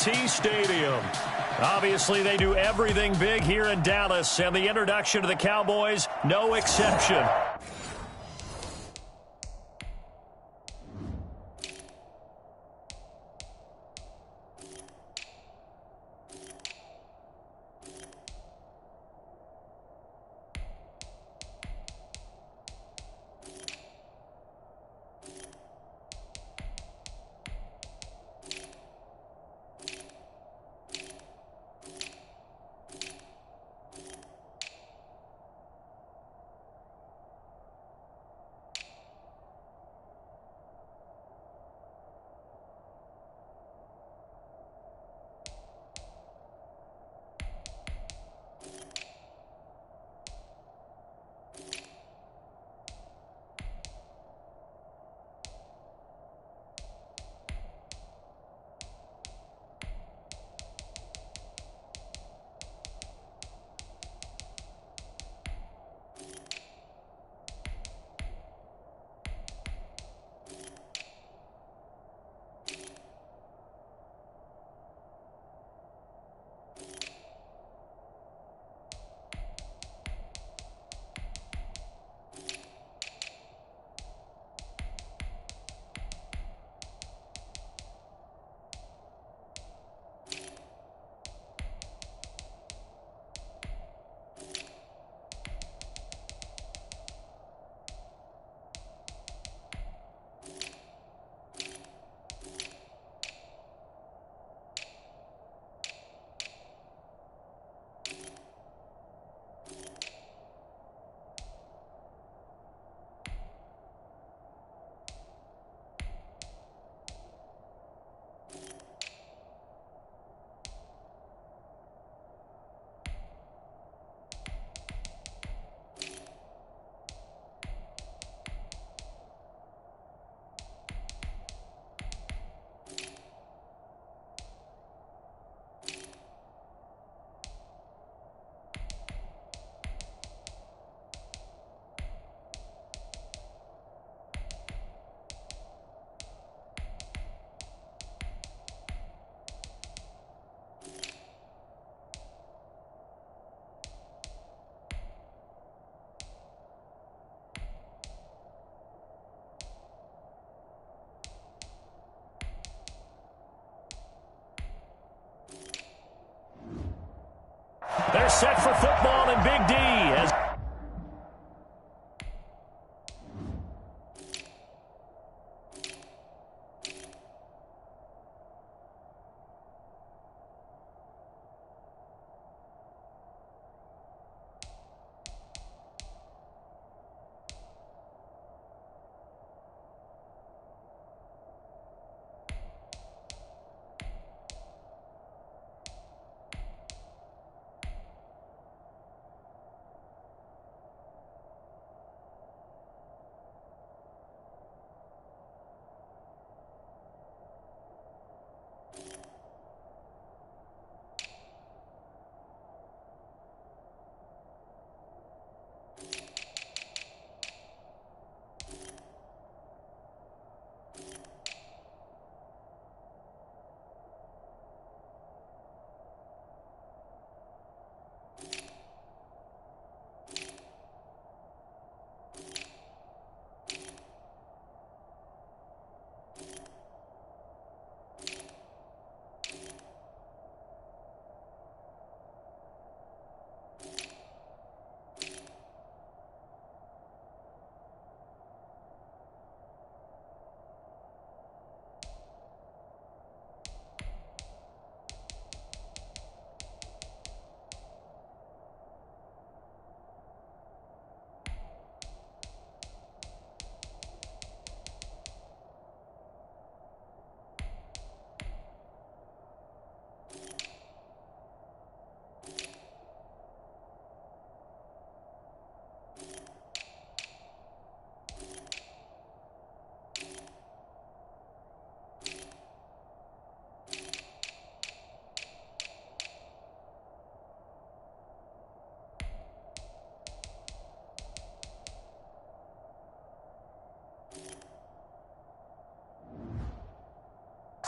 AT&T Stadium. Obviously, they do everything big here in Dallas, and the introduction to the Cowboys, no exception. They're set for football in Big D as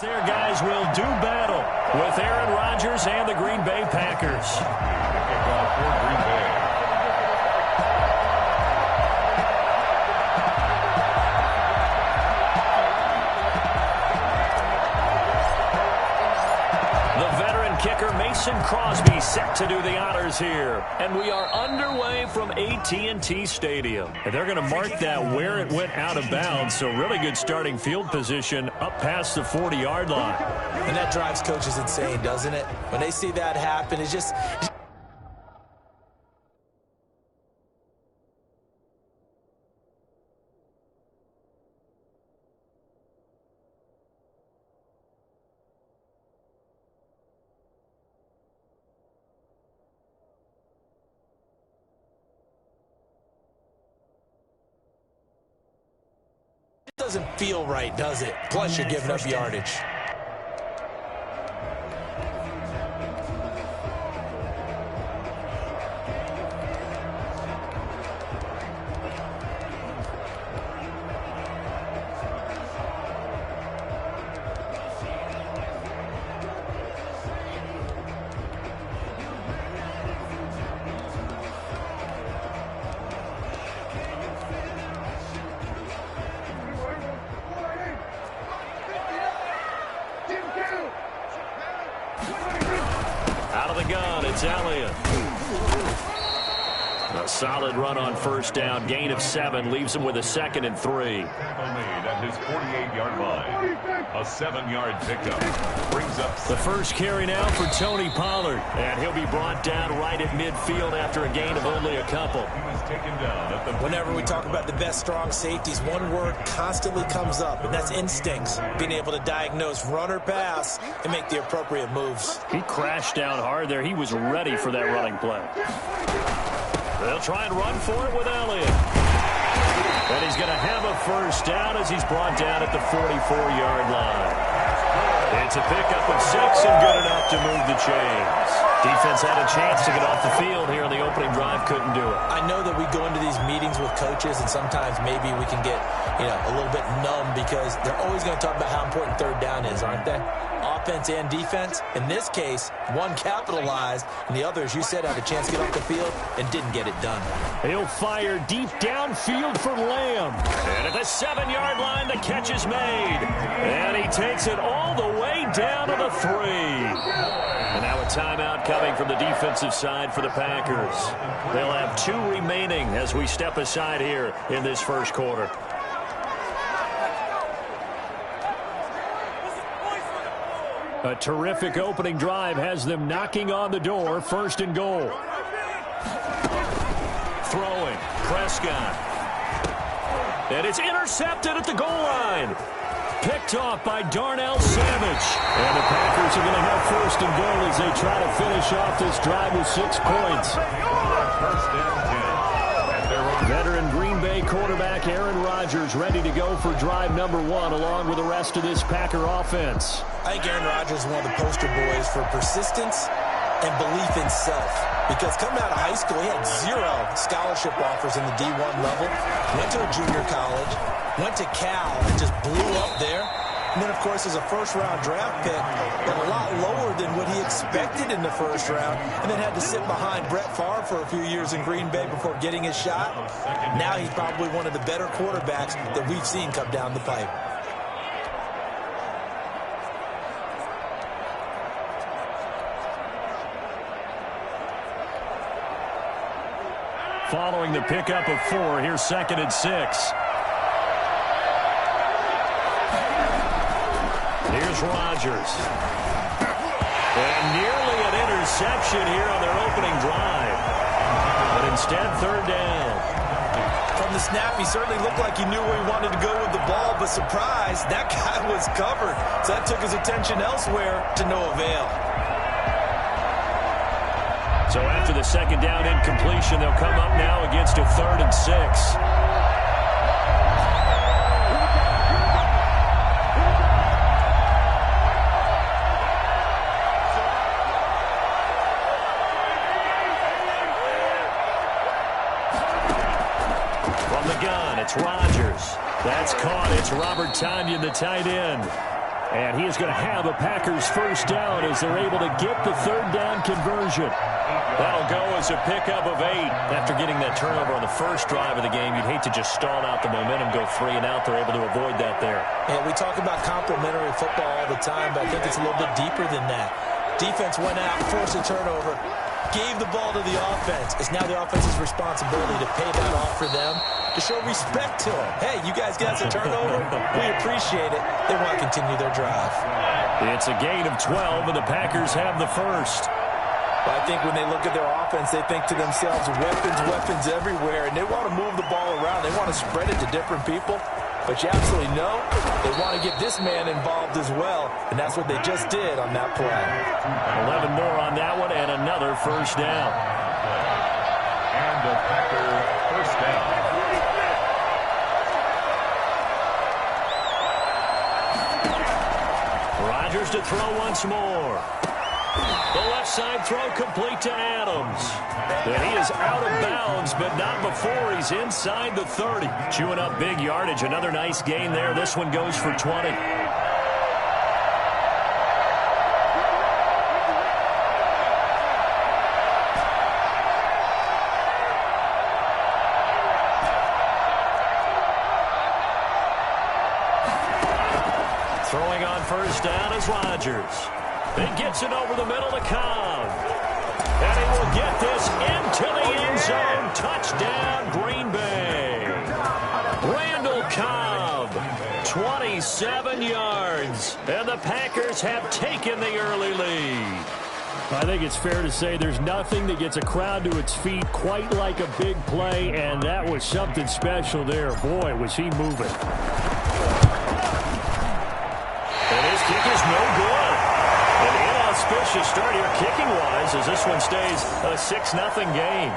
their guys will do battle. with Aaron Rodgers and the Green Bay Packers. Kickoff for Green Bay. Kicker Mason Crosby set to do the honors here. And we are underway from AT&T Stadium. And they're going to mark that where it went out of bounds. So really good starting field position up past the 40-yard line. And that drives coaches insane, doesn't it? When they see that happen, it's just... doesn't feel right, does it? Plus, you're giving up yardage. It's Elliott. A solid run on first down. Gain of 7 leaves him with a 2nd and 3. Tackle made at his 48-yard line. A 7-yard pickup. Brings up the first carry now for Tony Pollard. And he'll be brought down right at midfield after a gain of only a couple. He was taken down at the... Whenever we talk about the best strong safeties, one word constantly comes up, and that's instincts. Being able to diagnose run or pass and make the appropriate moves. He crashed down hard there. He was ready for that running play. They'll try and run for it with Elliott. And he's going to have a first down as he's brought down at the 44-yard line. It's a pickup of 6 and good enough to move the chains. Defense had a chance to get off the field here on the opening drive, couldn't do it. I know that we go into these meetings with coaches, and sometimes maybe we can get, a little bit numb because they're always going to talk about how important third down is, aren't they? Offense and defense. In this case, one capitalized, and the other, as you said, had a chance to get off the field and didn't get it done. He'll fire deep downfield for Lamb. And at the 7-yard line, the catch is made. And he takes it all the way down to the 3. And now a timeout coming from the defensive side for the Packers. They'll have 2 remaining as we step aside here in this first quarter. A terrific opening drive has them knocking on the door. 1st and goal. Throwing. Prescott. And it's intercepted at the goal line. Picked off by Darnell Savage. And the Packers are going to have 1st and goal as they try to finish off this drive with 6 points. First down 10. Veteran Green Bay quarterback Aaron Rodgers ready to go for drive number 1 along with the rest of this Packer offense. I think Aaron Rodgers is one of the poster boys for persistence and belief in self. Because coming out of high school, he had 0 scholarship offers in the D1 level. Went to a junior college, went to Cal, and just blew up there. And then, of course, as a first-round draft pick, but a lot lower than what he expected in the first round, and then had to sit behind Brett Favre for a few years in Green Bay before getting his shot. Now he's probably one of the better quarterbacks that we've seen come down the pipe. Following the pickup of 4, here's 2nd and 6. Here's Rodgers. And nearly an interception here on their opening drive. But instead, 3rd down. From the snap, he certainly looked like he knew where he wanted to go with the ball, but surprise, that guy was covered. So that took his attention elsewhere to no avail. So after the 2nd down incompletion, they'll come up now against a 3rd and 6. From the gun, it's Rodgers. That's caught. It's Robert Tonyan, the tight end. And he is going to have a Packers first down as they're able to get the third down conversion. That'll go as a pickup of 8. After getting that turnover on the first drive of the game, you'd hate to just stall out the momentum, go 3 and out. They're able to avoid that there. Yeah, we talk about complementary football all the time, but I think it's a little bit deeper than that. Defense went out, forced a turnover, gave the ball to the offense. It's now the offense's responsibility to pay that off for them, to show respect to them. Hey, you guys got a turnover? We appreciate it. They want to continue their drive. It's a gain of 12, and the Packers have the first. But I think when they look at their offense, they think to themselves, weapons everywhere, and they want to move the ball around. They want to spread it to different people. But you absolutely know they want to get this man involved as well, and that's what they just did on that play. 11 more on that one, and another first down. And the Packer first down. Rodgers to throw once more. The left side throw complete to Adams. And he is out of bounds, but not before he's inside the 30. Chewing up big yardage. Another nice gain there. This one goes for 20. Throwing on first down is Rodgers. He gets it over the middle to Cobb. And he will get this into the end zone. Touchdown, Green Bay. Randall Cobb, 27 yards. And the Packers have taken the early lead. I think it's fair to say there's nothing that gets a crowd to its feet quite like a big play, and that was something special there. Boy, was he moving. And his kick is no good. An inauspicious start here kicking-wise as this one stays a 6-0 game.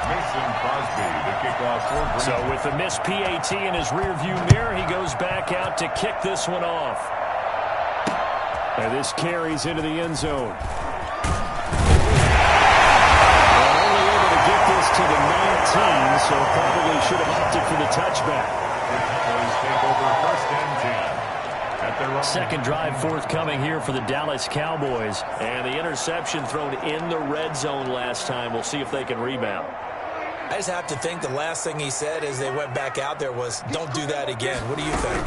Mason Crosby, the kickoff for Green. So with the missed PAT in his rearview mirror, he goes back out to kick this one off. And this carries into the end zone. To the 19, so probably should have opted for the touchback. Take over first and 10. At their own. Second drive forthcoming here for the Dallas Cowboys. And the interception thrown in the red zone last time. We'll see if they can rebound. I just have to think the last thing he said as they went back out there was, don't do that again. What do you think?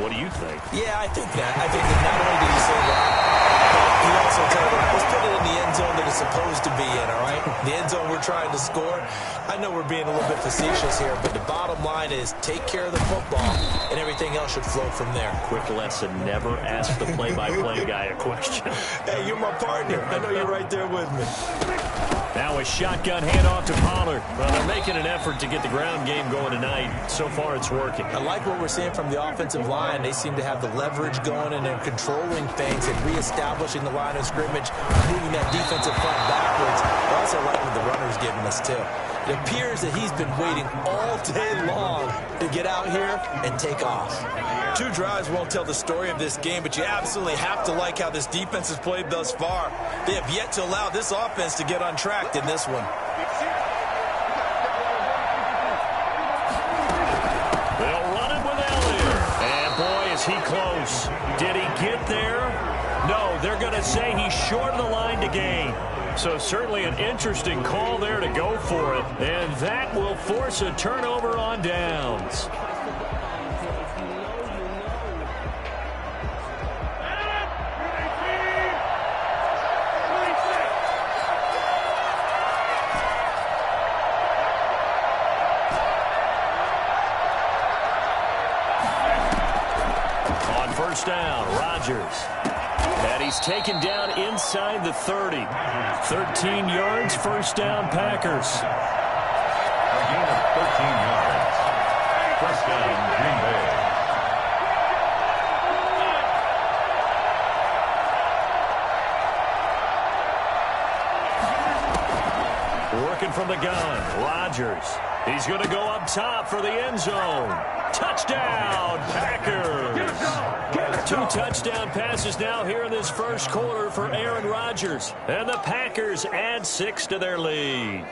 What do you think? Yeah, I think that. I think that not only did he say that, but he also told them, let's put it in the end zone that it's supposed to be in, all right? The end zone we're trying to score. I know we're being a little bit facetious here, but the bottom line is take care of the football, and everything else should flow from there. Quick lesson, never ask the play-by-play guy a question. Hey, you're my partner. I know you're right there with me. Now a shotgun handoff to Pollard. Well, they're making an effort to get the ground game going tonight. So far, it's working. I like what we're seeing from the offensive line. They seem to have the leverage going, and they're controlling things and reestablishing the line of scrimmage, moving that defensive front backwards. I also like what the runner's giving us, too. It appears that he's been waiting all day long to get out here and take off. 2 drives won't tell the story of this game, but you absolutely have to like how this defense has played thus far. They have yet to allow this offense to get untracked in this one. They'll run it with Elliott. And boy, is he close. Did he get there? No, they're going to say he's short of the line to gain. So certainly an interesting call there to go for it. And that will force a turnover on downs. On first down, Rodgers. And he's taken down inside the 30. 13 yards, first down, Packers. A gain of 13 yards. First down, Green Bay. Working from the gun, Rodgers. He's going to go up top for the end zone. Touchdown, Packers. 2 touchdown passes now here in this first quarter for Aaron Rodgers. And the Packers add 6 to their lead.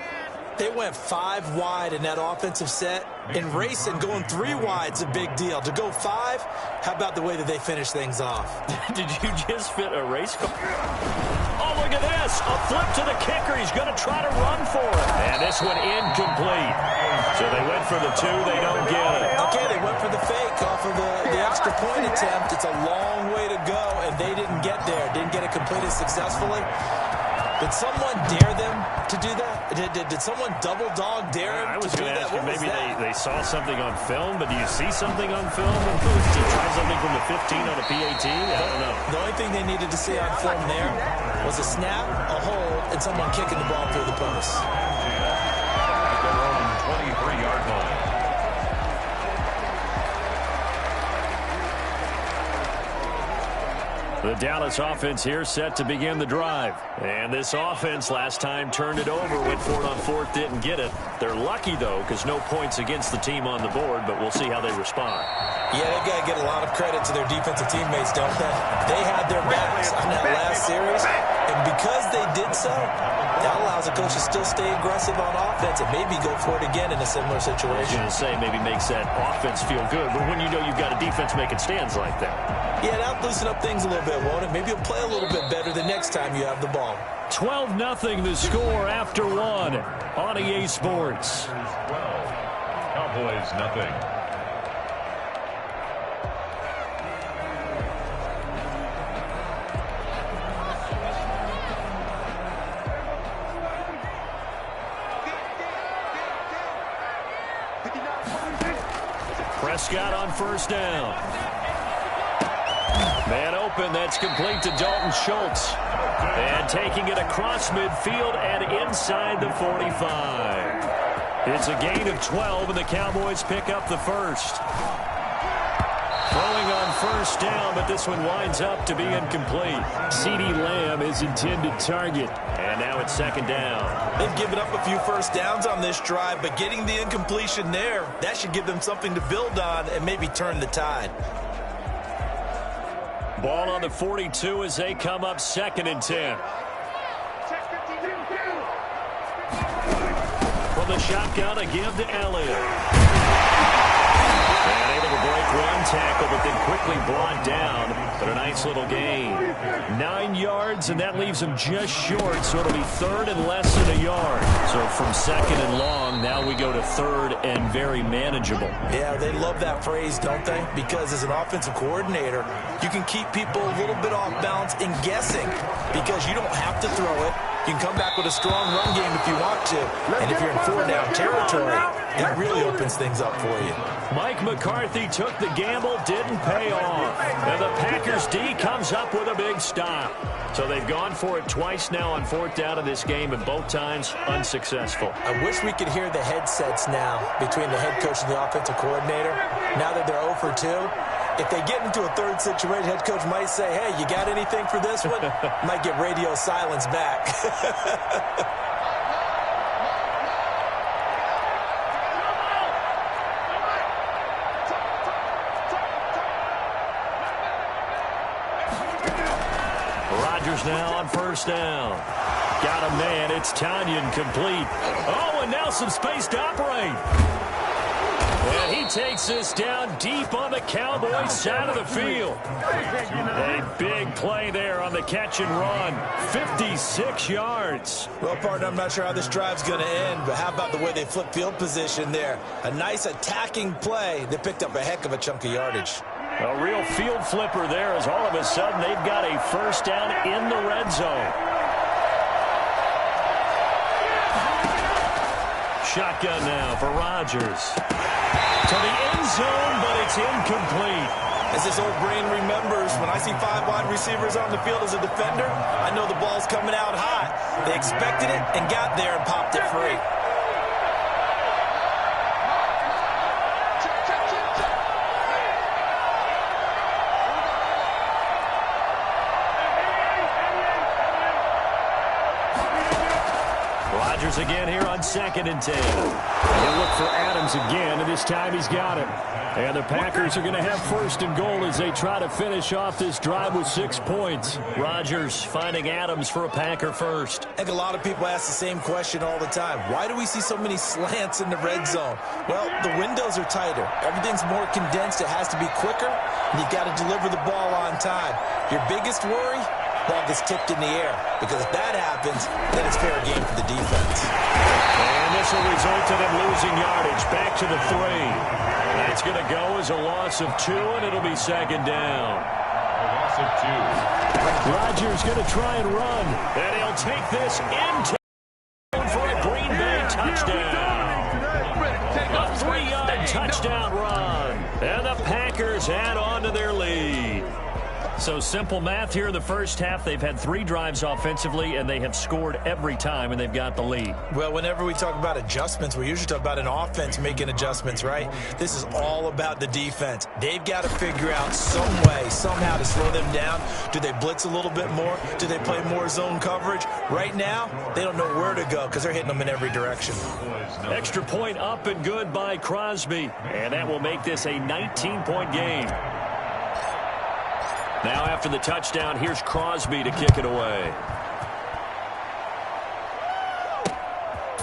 They went 5 wide in that offensive set. And racing, going 3 wide is a big deal. To go 5, how about the way that they finish things off? Did you just fit a race car? Oh, look at this. A flip to the kicker. He's going to try to run for it. And this one incomplete. So they went for the 2. They don't get it. Okay, they went for the fake off of the extra point attempt. It's a long way to go, and they didn't get there. Didn't get it completed successfully. Did someone dare them to do that? Did someone double dog dare him to do that? I was going to ask you, maybe they saw something on film, but do you see something on film to try something from the 15 on a PAT? I don't know. The only thing they needed to see on film there was a snap, a hold, and someone kicking the ball through the post. At their own 23-yard line. The Dallas offense here set to begin the drive. And this offense last time turned it over, went for it on 4th, didn't get it. They're lucky, though, because no points against the team on the board, but we'll see how they respond. Yeah, they've got to get a lot of credit to their defensive teammates, don't they? They had their backs on that last series, and because they did so, that allows the coach to still stay aggressive on offense and maybe go for it again in a similar situation. I was going to say, maybe makes that offense feel good, but when you know you've got a defense making stands like that. Yeah, that'll loosen up things a little bit, won't it? Maybe you'll play a little bit better the next time you have the ball. 12-0 the score after 1 on EA Sports. 12. Cowboys nothing. Prescott on 1st down. Man open, that's complete to Dalton Schultz. And taking it across midfield and inside the 45. It's a gain of 12, and the Cowboys pick up the first. Throwing on 1st down, but this one winds up to be incomplete. CeeDee Lamb is intended target. And now it's 2nd down. They've given up a few first downs on this drive, but getting the incompletion there, that should give them something to build on and maybe turn the tide. Ball on the 42 as they come up 2nd and 10. From the shotgun, a give to Elliott. And able to break one tackle, but then quickly brought down. But a nice little gain. 9 yards, and that leaves him just short, so it'll be 3rd and less than a yard. So from 2nd and long, now we go to 3rd and very manageable. Yeah, they love that phrase, don't they? Because as an offensive coordinator, you can keep people a little bit off balance and guessing because you don't have to throw it. You can come back with a strong run game if you want to. And if you're in 4-down territory, that really opens things up for you. Mike McCarthy took the gamble, didn't pay off. And the Packers D comes up with a big stop. So they've gone for it twice now on 4th down in this game, and both times unsuccessful. I wish we could hear the headsets now between the head coach and the offensive coordinator. Now that they're 0 for 2, if they get into a 3rd situation, head coach might say, hey, you got anything for this one? Might get radio silence back. Rodgers now on 1st down. Got a man. It's Tanyan complete. Oh, and now some space to operate. And he takes this down deep on the Cowboys side of the field. A big play there on the catch and run. 56 yards. Well, partner, I'm not sure how this drive's going to end, but how about the way they flip field position there? A nice attacking play. They picked up a heck of a chunk of yardage. A real field flipper there as all of a sudden they've got a 1st down in the red zone. Shotgun now for Rodgers. To the end zone, but it's incomplete. As this old brain remembers, when I see 5 wide receivers on the field as a defender, I know the ball's coming out hot. They expected it and got there and popped it free. Rodgers again here on 2nd and 10. He'll look for Adams again, and this time he's got it. And the Packers are going to have 1st and goal as they try to finish off this drive with 6 points. Rodgers finding Adams for a Packer first. I think a lot of people ask the same question all the time. Why do we see so many slants in the red zone? Well, the windows are tighter. Everything's more condensed. It has to be quicker, and you've got to deliver the ball on time. Your biggest worry? Ball gets tipped in the air, because if that happens, then it's fair game for the defense. And this will result in him losing yardage. Back to the 3. That's going to go as a loss of 2, and it'll be 2nd down. A loss of 2. Rodgers going to try and run, and he'll take this into for a Green Bay touchdown. A 3-yard touchdown run, and the Packers add on to their lead. So simple math here in the first half. They've had 3 drives offensively, and they have scored every time, and they've got the lead. Well, whenever we talk about adjustments, we usually talk about an offense making adjustments, right? This is all about the defense. They've got to figure out some way, somehow to slow them down. Do they blitz a little bit more? Do they play more zone coverage? Right now, they don't know where to go because they're hitting them in every direction. Extra point up and good by Crosby, and that will make this a 19-point game. Now after the touchdown, here's Crosby to kick it away.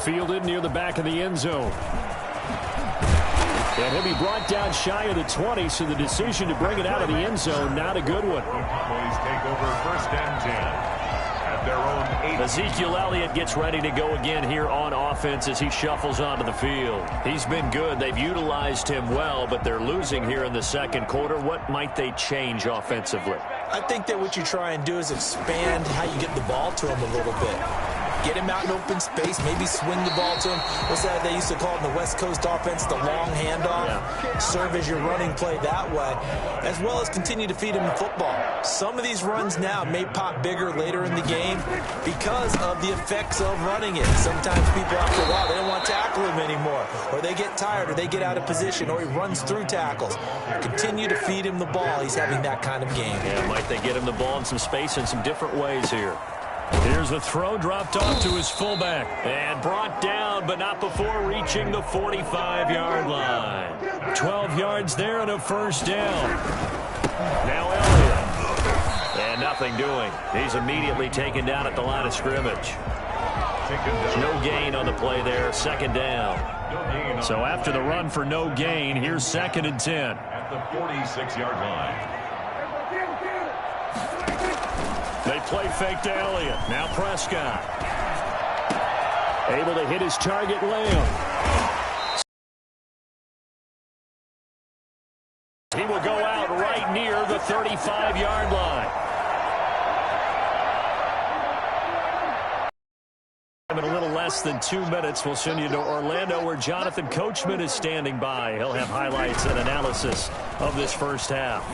Fielded near the back of the end zone. And he'll be brought down shy of the 20, so the decision to bring it out of the end zone, not a good one. Cowboys take over 1st and 10. At their own 8. Ezekiel Elliott gets ready to go again here on offense as he shuffles onto the field. He's been good. They've utilized him well, but they're losing here in the 2nd quarter. What might they change offensively? I think that what you try and do is expand how you get the ball to him a little bit. Get him out in open space, maybe swing the ball to him. What's that they used to call it in the West Coast offense, the long handoff? Yeah. Serve as your running play that way, as well as continue to feed him the football. Some of these runs now may pop bigger later in the game because of the effects of running it. Sometimes people after a while, they don't want to tackle him anymore, or they get tired, or they get out of position, or he runs through tackles. Continue to feed him the ball. He's having that kind of game. Yeah, might they get him the ball in some space in some different ways here. Here's a throw dropped off to his fullback and brought down, but not before reaching the 45-yard line. 12 yards there and a 1st down. Now Elliott. And nothing doing. He's immediately taken down at the line of scrimmage. No gain on the play there. 2nd down. So after the run for no gain, here's 2nd and 10. At the 46-yard line. They play fake to Elliott. Now Prescott. Able to hit his target, Lamb. He will go out right near the 35-yard line. In a little less than 2 minutes, we'll send you to Orlando, where Jonathan Coachman is standing by. He'll have highlights and analysis of this first half.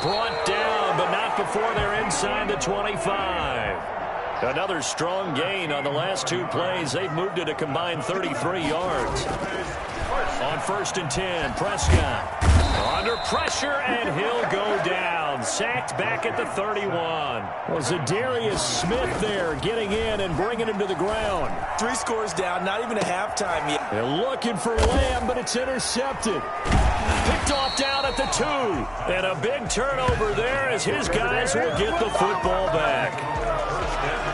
Brought down, but not before they're inside the 25. Another strong gain on the last 2 plays. They've moved it a combined 33 yards. On 1st and 10, Prescott under pressure, and he'll go down. Sacked back at the 31. Well, Zadarius Smith there getting in and bringing him to the ground. 3 scores down, not even a halftime yet. They're looking for Lamb, but it's intercepted. Picked off down at the 2. And a big turnover there as his guys will get the football back.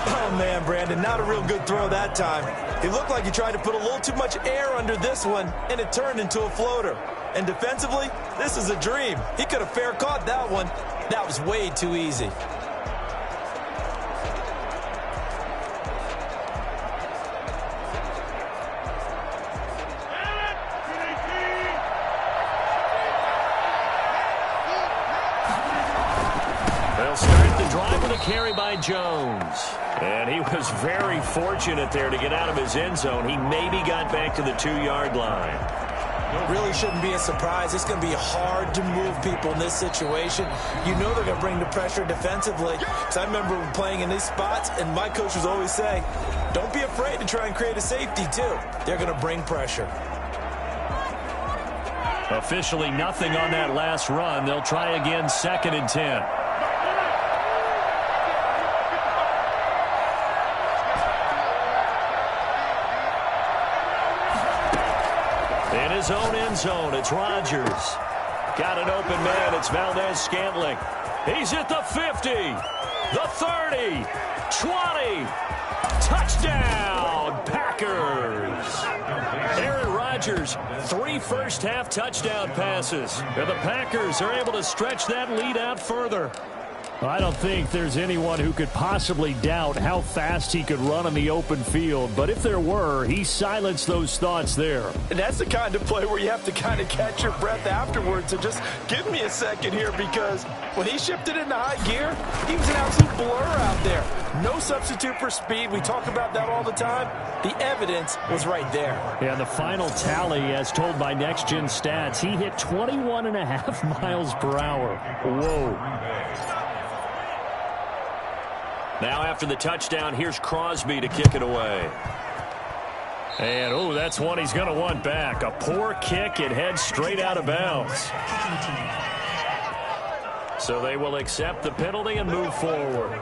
Oh, man, Brandon, not a real good throw that time. It looked like he tried to put a little too much air under this one, and it turned into a floater. And defensively, this is a dream. He could have fair caught that one. That was way too easy. They'll start the drive with a carry by Jones. And he was very fortunate there to get out of his end zone. He maybe got back to the 2-yard line. Really shouldn't be a surprise. It's going to be hard to move people in this situation. You know they're going to bring the pressure defensively. Because I remember playing in these spots, and my coach was always saying, don't be afraid to try and create a safety, too. They're going to bring pressure. Officially nothing on that last run. They'll try again, 2nd and 10. In his own end zone, it's Rodgers. Got an open man. It's Valdez-Scantling. He's at the 50, the 30, 20. Touchdown, Packers. Aaron Rodgers, 3 first-half touchdown passes. And the Packers are able to stretch that lead out further. I don't think there's anyone who could possibly doubt how fast he could run on the open field. But if there were, he silenced those thoughts there. And that's the kind of play where you have to kind of catch your breath afterwards. So just give me a second here, because when he shifted into high gear, he was an absolute blur out there. No substitute for speed. We talk about that all the time. The evidence was right there. Yeah, the final tally, as told by Next Gen Stats, he hit 21.5 miles per hour. Whoa. Now after the touchdown, here's Crosby to kick it away. And, oh, that's one he's going to want back. A poor kick. It heads straight out of bounds. So they will accept the penalty and move forward.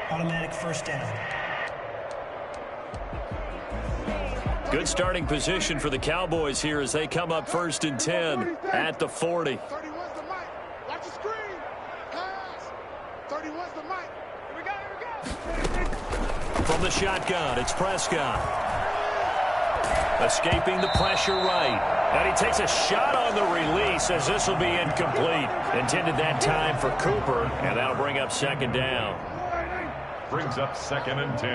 Automatic first down. Good starting position for the Cowboys here as they come up 1st and 10 at the 40. From the shotgun, it's Prescott. Escaping the pressure right. And he takes a shot on the release as this will be incomplete. Intended that time for Cooper, and that'll bring up 2nd down. Brings up 2nd and 10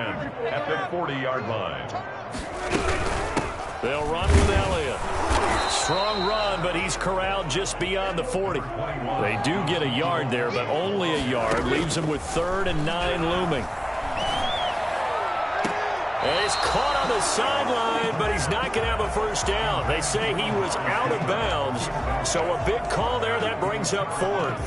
at the 40-yard line. They'll run with Elliott. Strong run, but he's corralled just beyond the 40. They do get a yard there, but only a yard. Leaves them with 3rd and 9 looming. And he's caught on the sideline, but he's not going to have a first down. They say he was out of bounds, so a big call there. That brings up 4th.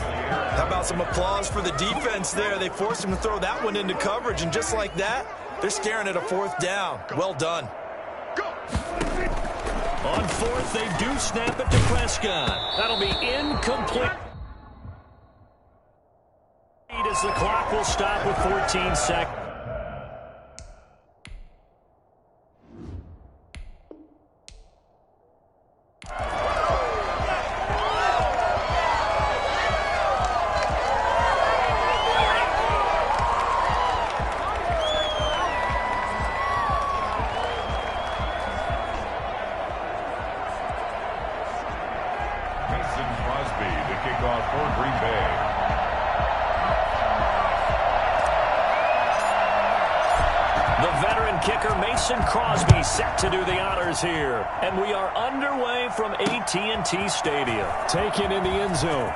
How about some applause for the defense there? They forced him to throw that one into coverage, and just like that, they're staring at a 4th down. Well done. On 4th, they do snap it to Prescott. That'll be incomplete. As the clock will stop with 14 seconds. Crosby set to do the honors here. And we are underway from AT&T Stadium. Taken in the end zone.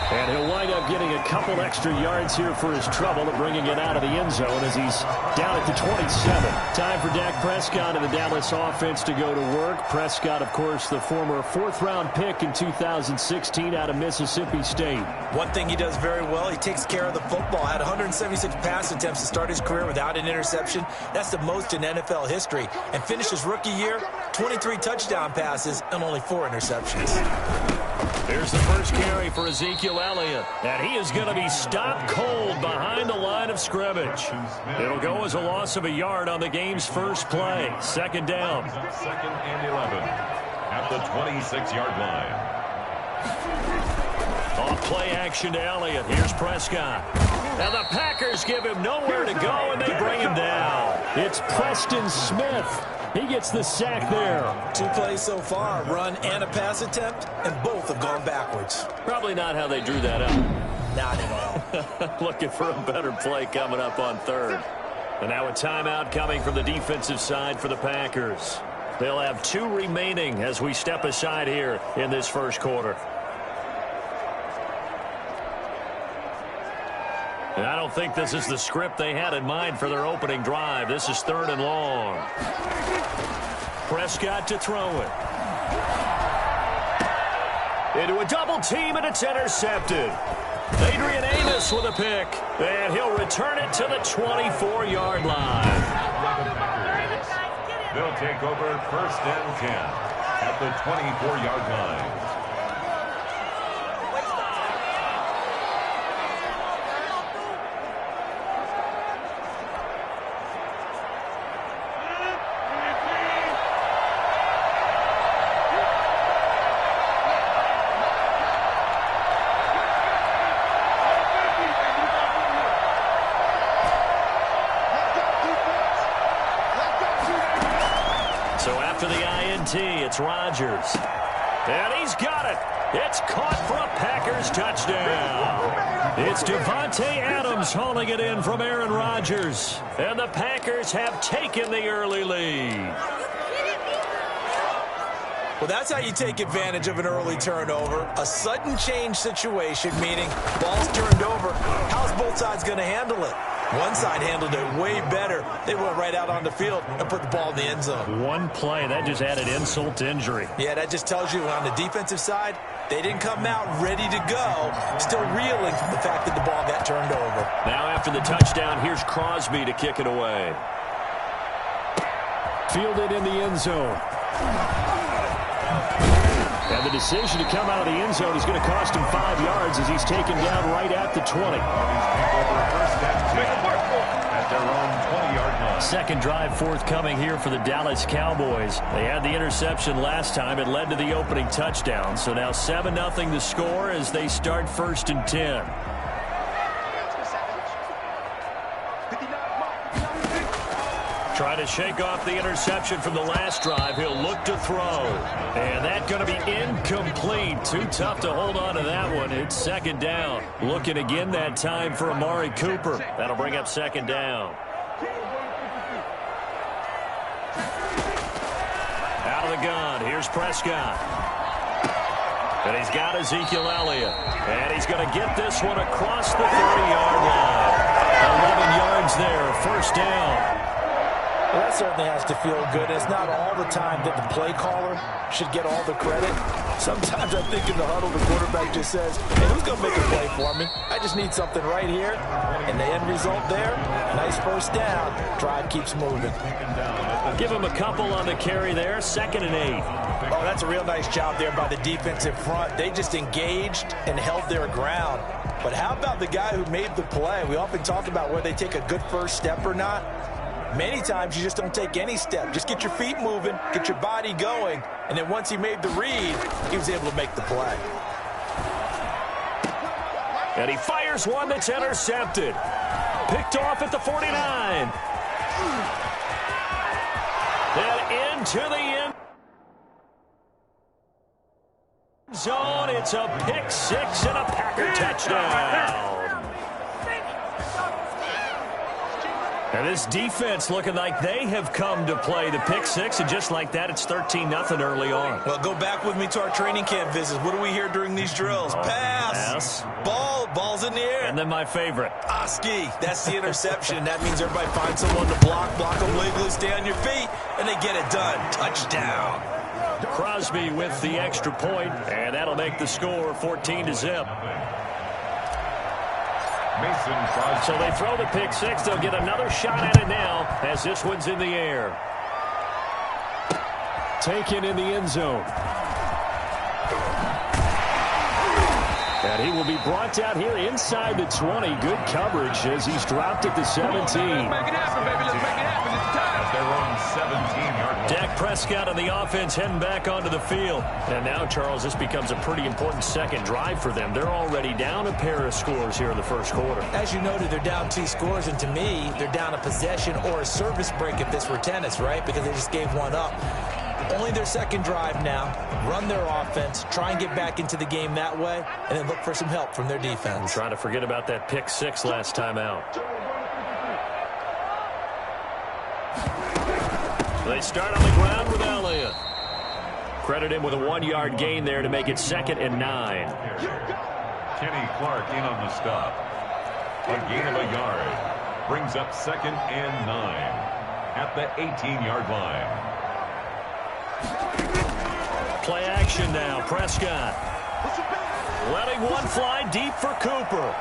And he'll wind up getting a couple extra yards here for his trouble of bringing it out of the end zone as he's down at the 27. Time for Dak Prescott and the Dallas offense to go to work. Prescott, of course, the former 4th-round pick in 2016 out of Mississippi State. One thing he does very well, he takes care of the football. Had 176 pass attempts to start his career without an interception. That's the most in NFL history. And finished his rookie year, 23 touchdown passes and only 4 interceptions. Here's the first carry for Ezekiel Elliott. And he is going to be stopped cold behind the line of scrimmage. It'll go as a loss of a yard on the game's first play. 2nd down. 2nd and 11 at the 26-yard line. Off play action to Elliott. Here's Prescott. And the Packers give him nowhere to go, and they bring him down. It's Preston Smith. He gets the sack there. 2 plays so far, run and a pass attempt, and both have gone backwards. Probably not how they drew that up. Not at all. Looking for a better play coming up on 3rd. And now a timeout coming from the defensive side for the Packers. They'll have 2 remaining as we step aside here in this first quarter. And I don't think this is the script they had in mind for their opening drive. This is 3rd and long. Prescott to throw it. Into a double team, and it's intercepted. Adrian Amos with a pick. And he'll return it to the 24-yard line. They'll take over 1st and 10 at the 24-yard line. T. It's Rodgers. And he's got it. It's caught for a Packers touchdown. It's Davante Adams hauling it in from Aaron Rodgers. And the Packers have taken the early lead. Well, that's how you take advantage of an early turnover. A sudden change situation, meaning ball's turned over. How's both sides going to handle it? One side handled it way better. They went right out on the field and put the ball in the end zone. One play, that just added insult to injury. Yeah, that just tells you on the defensive side, they didn't come out ready to go, still reeling from the fact that the ball got turned over. Now after the touchdown, here's Crosby to kick it away. Fielded in the end zone. And the decision to come out of the end zone is going to cost him 5 yards as he's taken down right at the 20. At their own 20-yard line. Second drive forthcoming here for the Dallas Cowboys. They had the interception last time. It led to the opening touchdown. So now 7-0 the score as they start 1st and 10. Trying to shake off the interception from the last drive. He'll look to throw. And that's going to be incomplete. Too tough to hold on to that one. It's second down. Looking again that time for Amari Cooper. That'll bring up second down. Out of the gun. Here's Prescott. And he's got Ezekiel Elliott. And he's going to get this one across the 30-yard line. 11 yards there. First down. Well, that certainly has to feel good. It's not all the time that the play caller should get all the credit. Sometimes I think in the huddle, the quarterback just says, hey, who's going to make a play for me? I just need something right here. And the end result there, nice first down. Drive keeps moving. Give him a couple on the carry there. 2nd and 8. Oh, that's a real nice job there by the defensive front. They just engaged and held their ground. But how about the guy who made the play? We often talk about whether they take a good first step or not. Many times you just don't take any step. Just get your feet moving, get your body going, and then once he made the read, he was able to make the play. And he fires one that's intercepted. Picked off at the 49. And into the end zone. It's a pick six and a Packer touchdown. And this defense looking like they have come to play the pick six, and just like that, it's 13-0 early on. Well, go back with me to our training camp visits. What do we hear during these drills? Pass. Ball's in the air. And then my favorite. Oski. That's the interception. That means everybody finds someone to block them legally, stay on your feet, and they get it done. Touchdown. Crosby with the extra point, and that'll make the score 14-0. Mason Crosby. So they throw the pick six. They'll get another shot at it now as this one's in the air. Taken in the end zone. And he will be brought down here inside the 20. Good coverage as he's dropped at the 17. Let's make it happen, baby. Let's make it happen. It's time. At their own 17-yard line. Dak Prescott and the offense heading back onto the field. And now, Charles, this becomes a pretty important second drive for them. They're already down a pair of scores here in the first quarter. As you noted, they're down 2 scores, and to me, they're down a possession or a service break if this were tennis, right? Because they just gave one up. Only their second drive now. Run their offense, try and get back into the game that way, and then look for some help from their defense. Trying to forget about that pick six last time out. They start on the ground with Elliott. Credit him with a 1-yard gain there to make it 2nd and 9. Kenny Clark in on the stop. A gain of a yard. Brings up 2nd and 9 at the 18-yard line. Play action now. Prescott letting one fly deep for Cooper.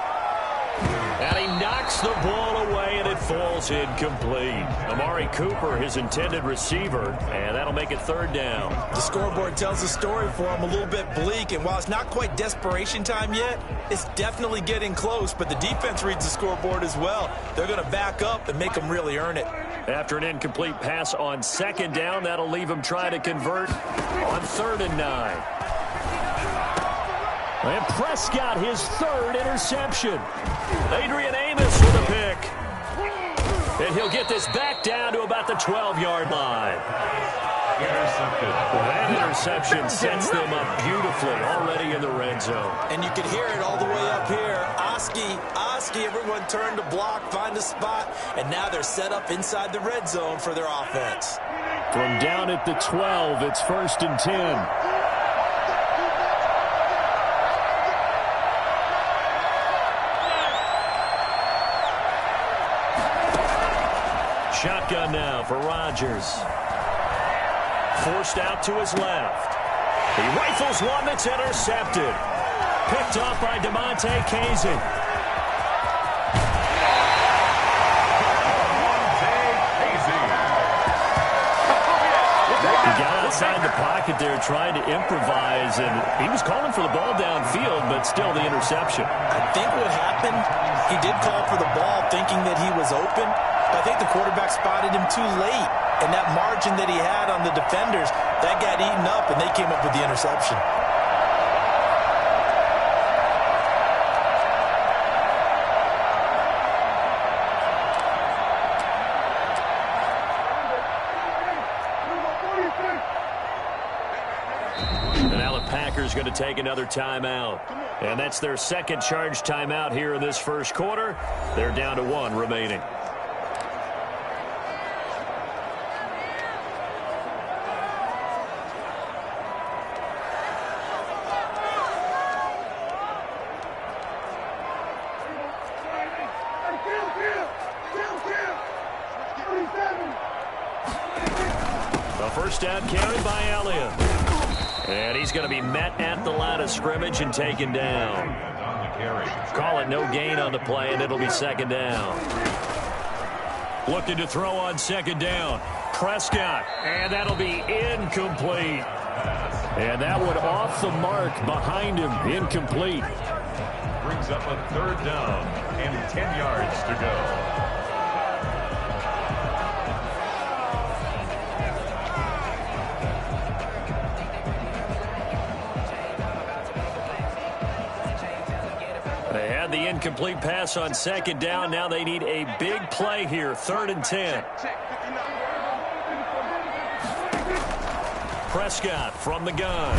And he knocks the ball away, and it falls incomplete. Amari Cooper, his intended receiver, and that'll make it 3rd down. The scoreboard tells the story for him, a little bit bleak, and while it's not quite desperation time yet, it's definitely getting close, but the defense reads the scoreboard as well. They're going to back up and make them really earn it. After an incomplete pass on 2nd down, that'll leave him trying to convert on 3rd and 9. And Prescott, his 3rd interception. Adrian Amos with a pick. And he'll get this back down to about the 12-yard line. Intercepted. Well, that interception sets them up beautifully already in the red zone. And you can hear it all the way up here. Oski, everyone turned to block, find a spot, and now they're set up inside the red zone for their offense. From down at the 12, it's 1st and 10. Shotgun now for Rodgers. Forced out to his left. He rifles one that's intercepted. Picked off by Damontae Kazee. He got outside the pocket there trying to improvise, and he was calling for the ball downfield, but still the interception. I think what happened, he did call for the ball thinking that he was open, but I think the quarterback spotted him too late. And that margin that he had on the defenders, that got eaten up, and they came up with the interception. And now the Packers going to take another timeout. And that's their second charge timeout here in this first quarter. They're down to 1 remaining. The first down carried by Elliott. And he's going to be met at the line of scrimmage and taken down. Call it no gain on the play, and it'll be 2nd down. Looking to throw on 2nd down. Prescott, and that'll be incomplete. And that one off the mark behind him, incomplete. Brings up a 3rd down and 10 yards to go. They had the incomplete pass on 2nd down. Now they need a big play here, 3rd and 10. Prescott from the gun.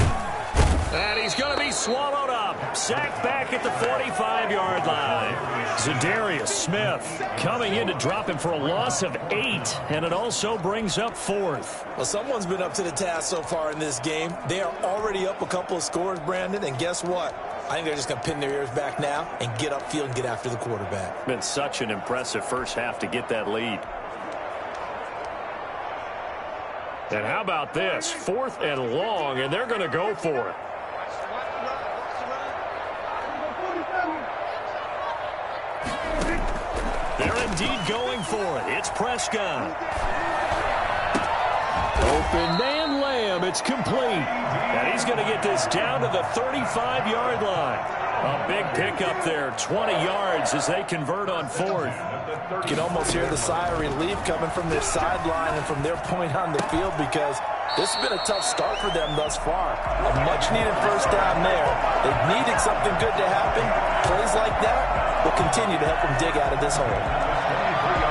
And he's going to be swallowed up. Sacked back at the 45-yard line. Za'Darius Smith coming in to drop him for a loss of 8. And it also brings up 4th. Well, someone's been up to the task so far in this game. They are already up a couple of scores, Brandon, and guess what? I think they're just going to pin their ears back now and get upfield and get after the quarterback. Been such an impressive first half to get that lead. And how about this? 4th and long, and they're going to go for it. They're indeed going for it. It's Prescott. Open man Lamb. It's complete. And he's going to get this down to the 35-yard line. A big pickup there, 20 yards as they convert on 4th. You can almost hear the sigh of relief coming from their sideline and from their point on the field because this has been a tough start for them thus far. A much-needed first down there. They needed something good to happen. Plays like that will continue to help them dig out of this hole.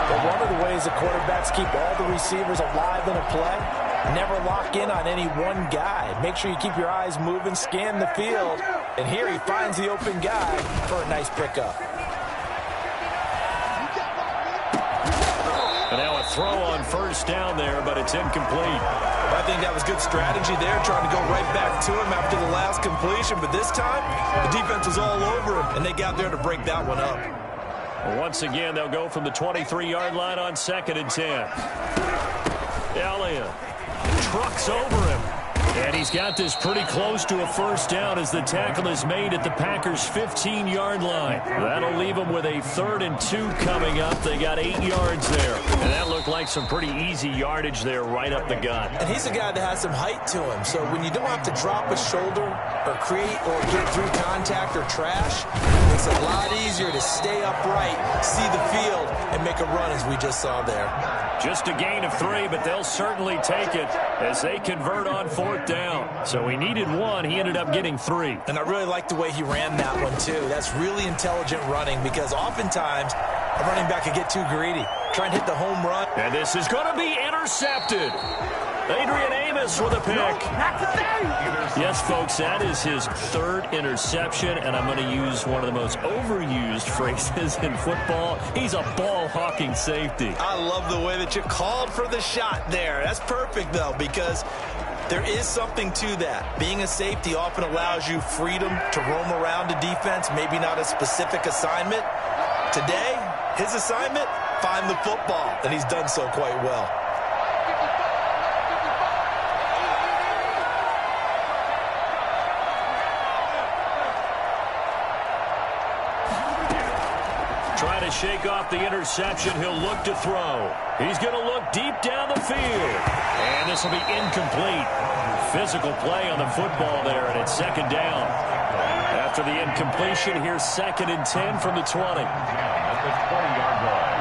But one of the ways the quarterbacks keep all the receivers alive in a play, never lock in on any one guy. Make sure you keep your eyes moving, scan the field. And here he finds the open guy for a nice pickup. And now a throw on first down there, but it's incomplete. I think that was good strategy there, trying to go right back to him after the last completion. But this time, the defense was all over him, and they got there to break that one up. Once again, they'll go from the 23-yard line on 2nd and 10. Elliott trucks over him. And he's got this pretty close to a first down as the tackle is made at the Packers' 15-yard line. That'll leave them with a 3rd and 2 coming up. They got 8 yards there. And that looked like some pretty easy yardage there right up the gut. And he's a guy that has some height to him. So when you don't have to drop a shoulder or create or get through contact or trash, it makes it a lot easier to stay upright, see the field, and make a run as we just saw there. Just a gain of 3, but they'll certainly take it as they convert on 4th down. So he needed 1. He ended up getting 3. And I really like the way he ran that one, too. That's really intelligent running because oftentimes a running back can get too greedy. Try and hit the home run. And this is going to be intercepted. Adrian Amos with a pick. Yes, folks, that is his third interception, and I'm going to use one of the most overused phrases in football. He's a ball-hawking safety. I love the way that you called for the shot there. That's perfect, though, because there is something to that. Being a safety often allows you freedom to roam around a defense, maybe not a specific assignment. Today, his assignment, find the football, and he's done so quite well. Trying to shake off the interception, he'll look to throw. He's going to look deep down the field. And this will be incomplete. Physical play on the football there, and it's second down. After the incompletion, here's 2nd and 10 from the 20. At the 20-yard line.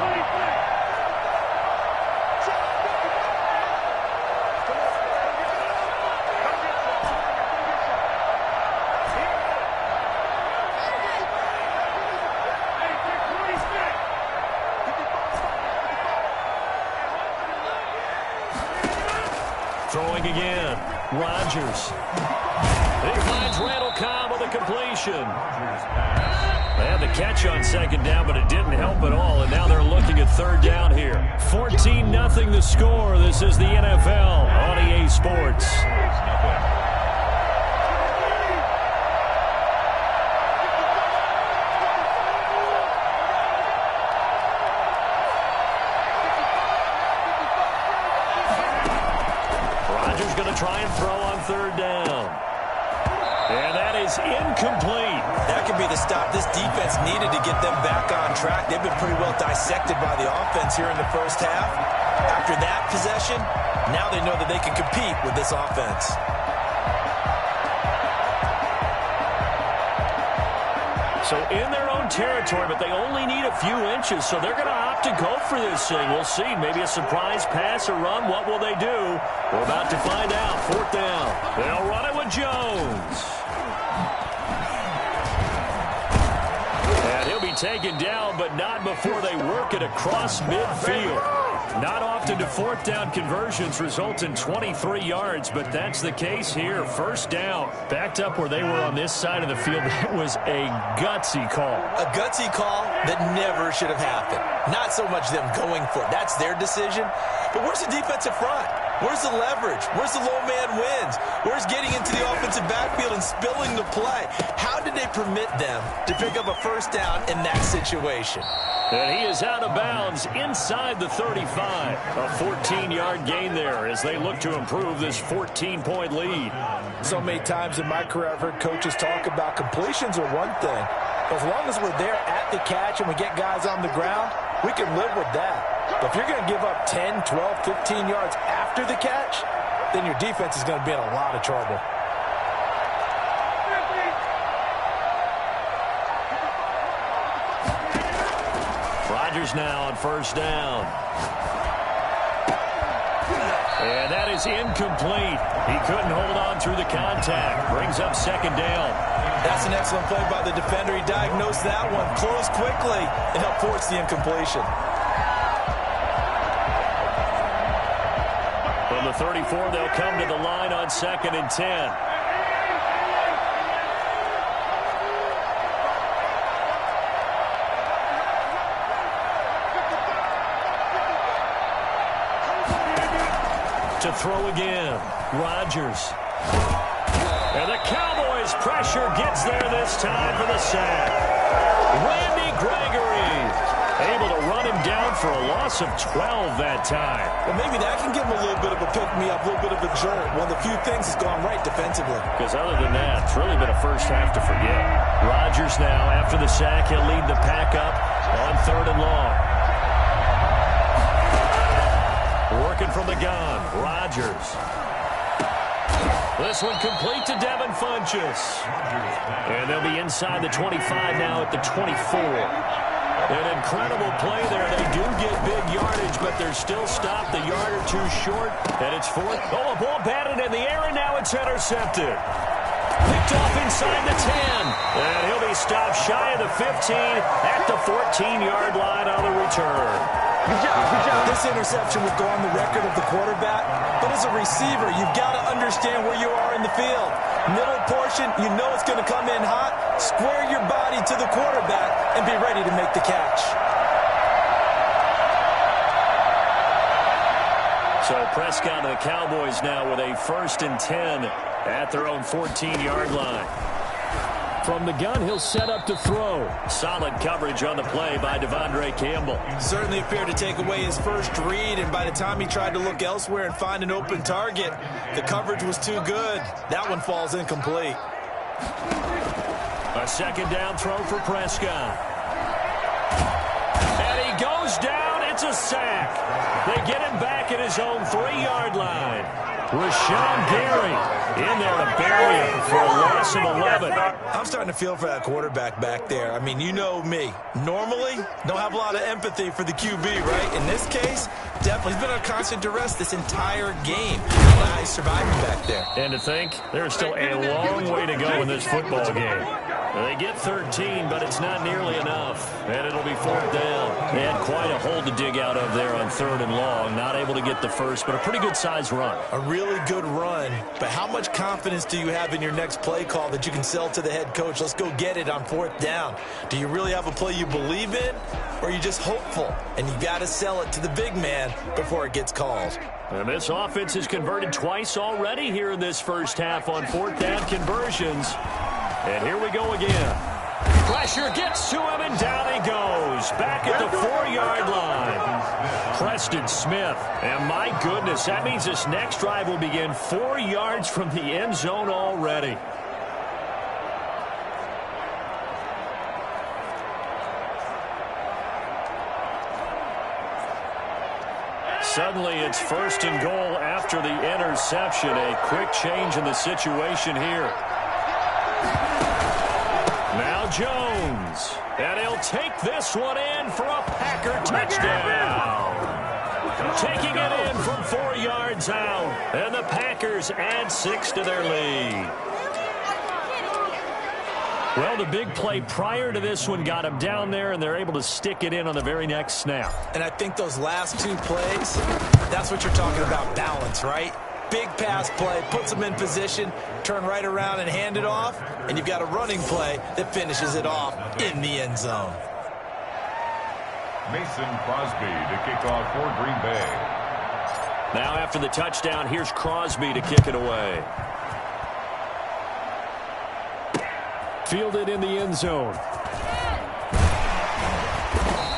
Throwing again. Rodgers. He finds Randall Cobb with a completion. They had the catch on 2nd down, but it didn't help at all, and now they're looking at 3rd down here. 14-0 the score. This is the NFL on EA Sports. Going to try and throw on 3rd down. And that is incomplete. That could be the stop this defense needed to get them back on track. They've been pretty well dissected by the offense here in the first half. After that possession, now they know that they can compete with this offense. So in their own territory, but they only need a few inches, so they're going to opt to go for this thing. We'll see. Maybe a surprise pass or run. What will they do? We're about to find out. 4th down. They'll run it with Jones. And he'll be taken down, but not before they work it across midfield. Not often do 4th down conversions result in 23 yards, but that's the case here. 1st down. Backed up where they were on this side of the field. That was a gutsy call. A gutsy call that never should have happened. Not so much them going for it. That's their decision. But where's the defensive front? Where's the leverage? Where's the low man wins? Where's getting into the offensive backfield and spilling the play? How did they permit them to pick up a 1st down in that situation? And he is out of bounds inside the 35. A 14-yard gain there as they look to improve this 14-point lead. So many times in my career I've heard coaches talk about completions are one thing. As long as we're there at the catch and we get guys on the ground, we can live with that. But if you're going to give up 10, 12, 15 yards after the catch, then your defense is going to be in a lot of trouble. Rodgers now on 1st down. And that is incomplete. He couldn't hold on through the contact. Brings up 2nd down. That's an excellent play by the defender. He diagnosed that one, closed quickly, and helped force the incompletion. From the 34, they'll come to the line on 2nd and 10. To throw again. Rodgers. And the Cowboys pressure gets there this time for the sack. Randy Gregory able to run him down for a loss of 12 that time. Well, maybe that can give him a little bit of a pick-me-up, a little bit of a jolt. One of the few things that's gone right defensively. Because other than that, it's really been a first half to forget. Rodgers now, after the sack, he'll lead the pack up on 3rd and long. Working from the gun, Rodgers. This one complete to Devin Funchess. And they'll be inside the 25 now at the 24. An incredible play there. They do get big yardage, but they're still stopped a yard or two short. And it's 4th. Oh, a ball batted in the air, and now it's intercepted. Picked off inside the 10. And he'll be stopped shy of the 15 at the 14-yard line on the return. Good job. This interception would go on the record of the quarterback, but as a receiver, you've got to understand where you are in the field. Middle portion, you know it's going to come in hot. Square your body to the quarterback and be ready to make the catch. So Prescott and the Cowboys now with a 1st and 10 at their own 14-yard line. From the gun, he'll set up to throw. Solid coverage on the play by Devondre Campbell. Certainly appeared to take away his first read, and by the time he tried to look elsewhere and find an open target, the coverage was too good. That one falls incomplete. A 2nd down throw for Prescott. And he goes down. It's a sack. They get him back at his own 3-yard line. Rashawn Gary in there to bury him for a loss of 11. I'm starting to feel for that quarterback back there. I mean, you know me. Normally, don't have a lot of empathy for the QB, right? In this case, definitely. He's been under constant duress this entire game. He's surviving back there. And to think, there's still a long way to go in this football game. They get 13, but it's not nearly enough. And it'll be 4th down. They had quite a hole to dig out of there on 3rd and long. Not able to get the first, but a pretty good-sized run. A really good run, but how much confidence do you have in your next play call that you can sell to the head coach? Let's go get it on 4th down. Do you really have a play you believe in, or are you just hopeful? And you got to sell it to the big man before it gets called. And this offense has converted twice already here in this first half on 4th down conversions. And here we go again. Pressure gets to him, and down he goes. Back at the 4-yard line. Preston Smith. And my goodness, that means this next drive will begin 4 yards from the end zone already. Suddenly it's 1st and goal after the interception. A quick change in the situation here. Now Jones, and he'll take this one in for a Packer touchdown. Taking it in from 4 yards out, and the Packers add 6 to their lead. Well, the big play prior to this one got him down there, and they're able to stick it in on the very next snap. And I think those last 2 plays, that's what you're talking about, balance, right? Big pass play, puts them in position, turn right around and hand it off, and you've got a running play that finishes it off in the end zone. Mason Crosby to kick off for Green Bay. Now after the touchdown, here's Crosby to kick it away. Fielded in the end zone.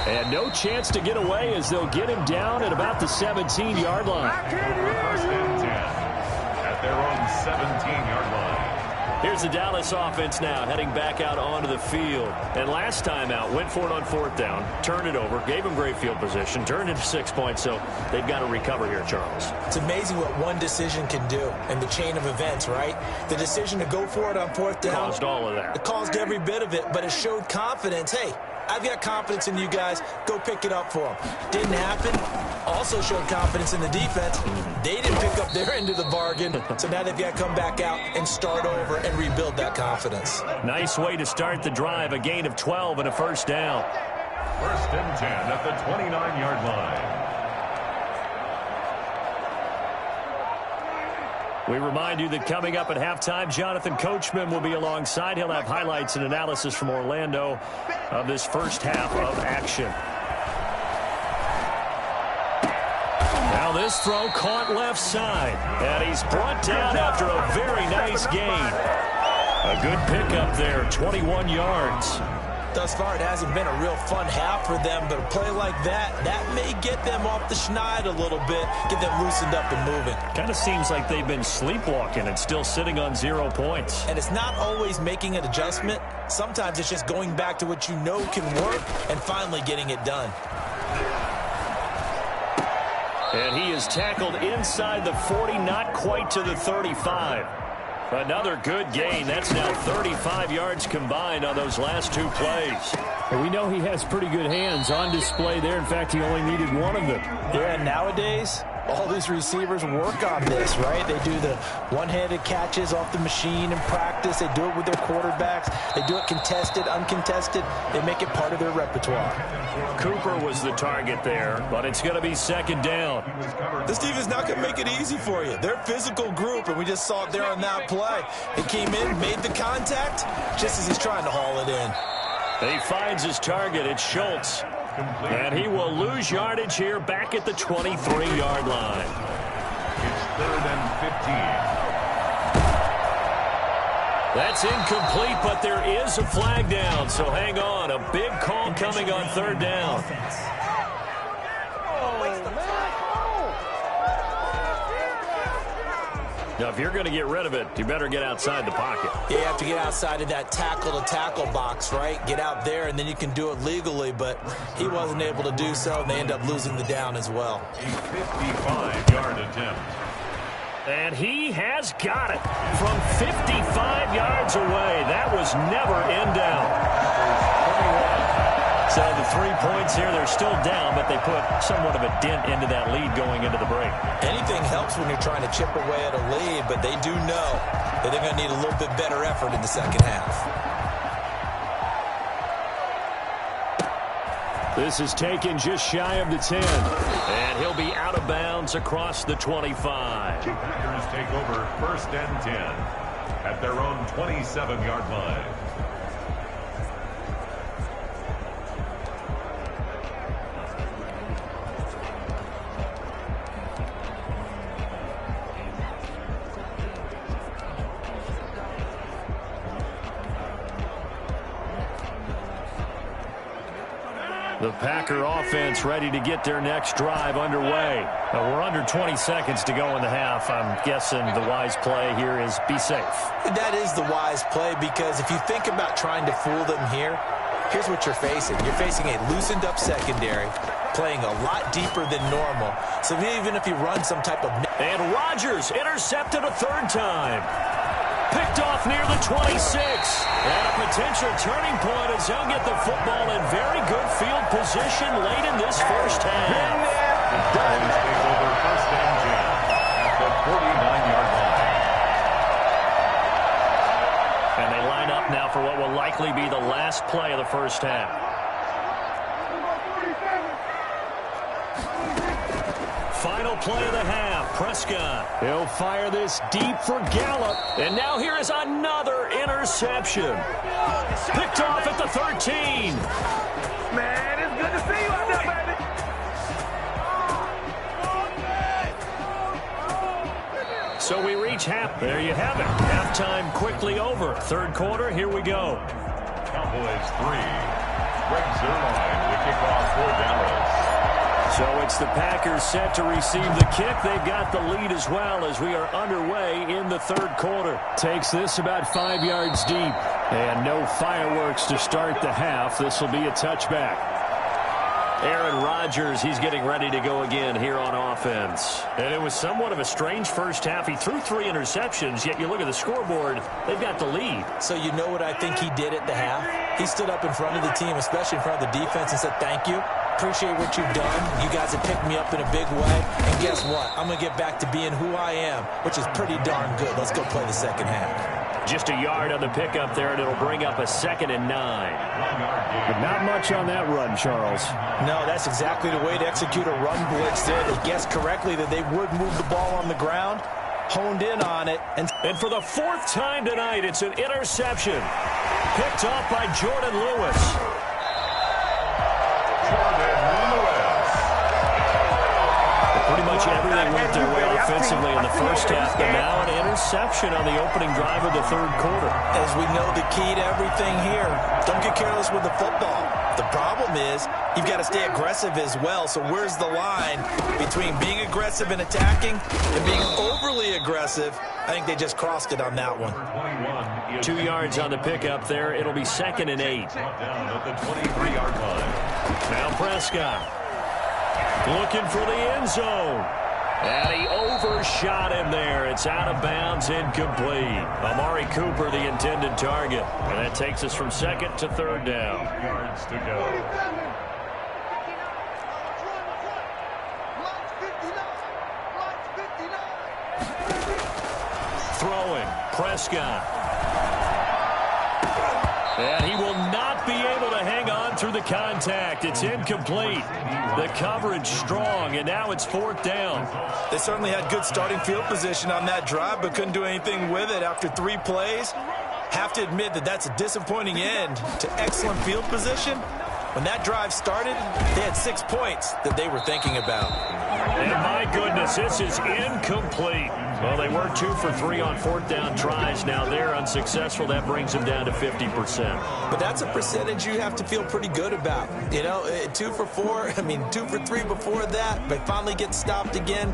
And no chance to get away as they'll get him down at about the 17-yard line. 1st and 10 at their own 17-yard line. Here's the Dallas offense now heading back out onto the field. And last time out, went for it on 4th down, turned it over, gave him great field position, turned it 6 points, so they've got to recover here, Charles. It's amazing what one decision can do in the chain of events, right? The decision to go for it on 4th down. Caused all of that. It caused every bit of it, but it showed confidence. Hey, I've got confidence in you guys. Go pick it up for them. Didn't happen. Also showed confidence in the defense. They didn't pick up their end of the bargain, so now they've got to come back out and start over and rebuild that confidence. Nice way to start the drive. A gain of 12 and a 1st down. 1st and 10 at the 29-yard line. We remind you that coming up at halftime, Jonathan Coachman will be alongside. He'll have highlights and analysis from Orlando of this first half of action. Now this throw caught left side, and he's brought down after a very nice gain. A good pickup there, 21 yards. Thus far, it hasn't been a real fun half for them, but a play like that may get them off the schneid a little bit, get them loosened up and moving. Kind of seems like they've been sleepwalking and still sitting on 0 points. And it's not always making an adjustment. Sometimes it's just going back to what you know can work and finally getting it done. And he is tackled inside the 40, not quite to the 35. Another good gain. That's now 35 yards combined on those last 2 plays. And we know he has pretty good hands on display there. In fact, he only needed one of them. Yeah, nowadays, All these receivers work on this, right? They do the one-handed catches off the machine in practice. They do it with their quarterbacks. They do it contested, uncontested. They make it part of their repertoire. Cooper was the target there, but it's going to be second down. This defense is not going to make it easy for you. They're a physical group, and we just saw it there on that play. He came in, made the contact, just as he's trying to haul it in. He finds his target. It's Schultz. And he will lose yardage here back at the 23-yard line. It's 3rd and 15. That's incomplete, but there is a flag down, so hang on. A big call coming on 3rd down. Now, if you're going to get rid of it, you better get outside the pocket. Yeah, you have to get outside of that tackle-to-tackle box, right? Get out there, and then you can do it legally, but he wasn't able to do so, and they end up losing the down as well. A 55-yard attempt. And he has got it from 55 yards away. That was never in down. So the 3 points here, they're still down, but they put somewhat of a dent into that lead going into the break. Anything helps when you're trying to chip away at a lead, but they do know that they're going to need a little bit better effort in the second half. This is taken just shy of the 10. And he'll be out of bounds across the 25. Packers take over 1st and 10 at their own 27-yard line. The Packer offense ready to get their next drive underway. We're under 20 seconds to go in the half. I'm guessing the wise play here is be safe. That is the wise play, because if you think about trying to fool them here, here's what you're facing. You're facing a loosened up secondary, playing a lot deeper than normal. So even if you run some type of... And Rodgers intercepted a 3rd time. Picked off near the 26. And a potential turning point as he'll get the football in very good field position late in this first half. The Cowboys take over 1st and 10 at the 49-yard line. And they line up now for what will likely be the last play of the first half. Final play of the half. Prescott. He'll fire this deep for Gallup. And now here is another interception. Picked off at the 13. Man, it's good to see you out there, baby. So we reach half. There you have it. Halftime quickly over. 3rd quarter, here we go. Cowboys 3. Greg Zuerlein to kick off for Dallas. So it's the Packers set to receive the kick. They've got the lead as well as we are underway in the 3rd quarter. Takes this about 5 yards deep. And no fireworks to start the half. This will be a touchback. Aaron Rodgers, he's getting ready to go again here on offense. And it was somewhat of a strange first half. He threw 3 interceptions, yet you look at the scoreboard, they've got the lead. So you know what I think he did at the half? He stood up in front of the team, especially in front of the defense, and said, thank you. Appreciate what you've done. You guys have picked me up in a big way. And guess what? I'm going to get back to being who I am, which is pretty darn good. Let's go play the second half. Just a yard on the pickup there, and it'll bring up a 2nd and 9. But not much on that run, Charles. No, that's exactly the way to execute a run blitz there. They guessed correctly that they would move the ball on the ground, honed in on it. And for the 4th time tonight, it's an interception. Picked off by Jordan Lewis. Pretty much everything went their way offensively in the first half, but now an interception on the opening drive of the 3rd quarter. As we know, the key to everything here, don't get careless with the football. The problem is you've got to stay aggressive as well. So where's the line between being aggressive and attacking and being overly aggressive? I think they just crossed it on that one. 2 yards on the pickup there. It'll be 2nd and 8. Down at the 23-yard line. Now Prescott looking for the end zone. And he overshot him there. It's out of bounds, incomplete. Amari Cooper, the intended target. And that takes us from 2nd to 3rd down. 8 yards to go. throwing. Prescott. And he will not be able to hang on through the contact. It's incomplete. The coverage strong, and now it's 4th down. They certainly had good starting field position on that drive, but couldn't do anything with it after 3 plays. Have to admit that that's a disappointing end to excellent field position. When that drive started, they had 6 points that they were thinking about. And my goodness, this is incomplete. Well, they were 2 for 3 on 4th down tries. Now they're unsuccessful. That brings them down to 50%. But that's a percentage you have to feel pretty good about. You know, 2 for 4, 2 for 3 before that, but finally get stopped again.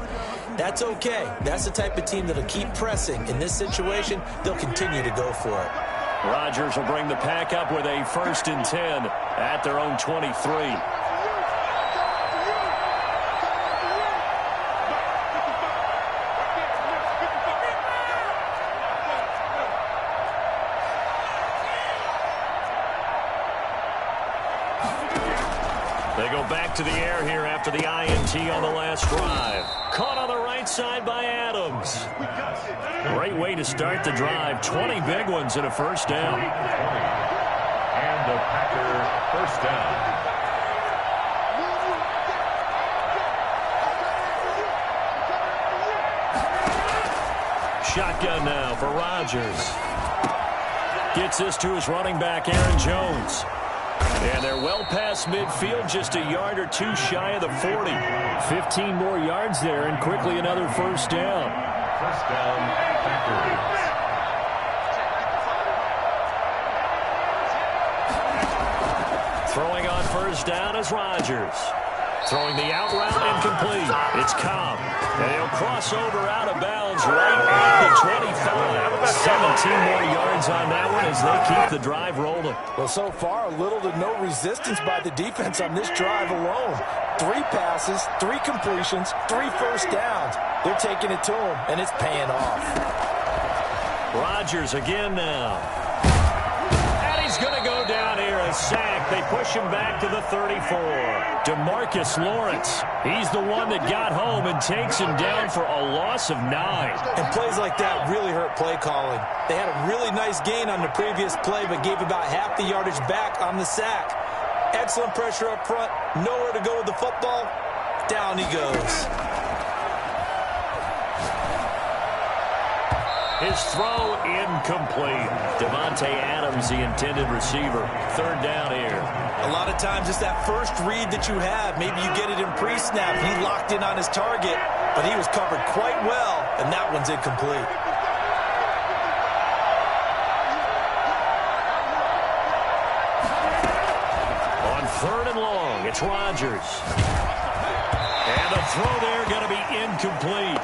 That's okay. That's the type of team that'll keep pressing. In this situation, they'll continue to go for it. Rodgers will bring the pack up with a 1st and 10 at their own 23. They go back to the air here after the INT on the last drive. Caught on the right side by Adams. Great way to start the drive. 20 big ones and a 1st down. And the Packer 1st down. Shotgun now for Rodgers. Gets this to his running back, Aaron Jones. And they're well past midfield, just a yard or 2 shy of the 40. 15 more yards there, and quickly another 1st down. 1st down, Packers. Throwing on 1st down is Rodgers. Throwing the out route incomplete. It's Cobb. And he'll cross over out of bounds right at the 25. 17 more yards on that one as they keep the drive rolling. Well, so far, little to no resistance by the defense on this drive alone. 3 passes, 3 completions, 3 1st downs. They're taking it to him, and it's paying off. Rodgers again now. And he's going to go down here, a sack. They push him back to the 34. DeMarcus Lawrence. He's the one that got home and takes him down for a loss of 9. And plays like that really hurt play calling. They had a really nice gain on the previous play, but gave about half the yardage back on the sack. Excellent pressure up front. Nowhere to go with the football. Down he goes. His throw incomplete. Davante Adams, the intended receiver. 3rd down here. A lot of times it's that first read that you have. Maybe you get it in pre-snap. He locked in on his target, but he was covered quite well, and that one's incomplete. On 3rd and long, it's Rodgers. And the throw there going to be incomplete.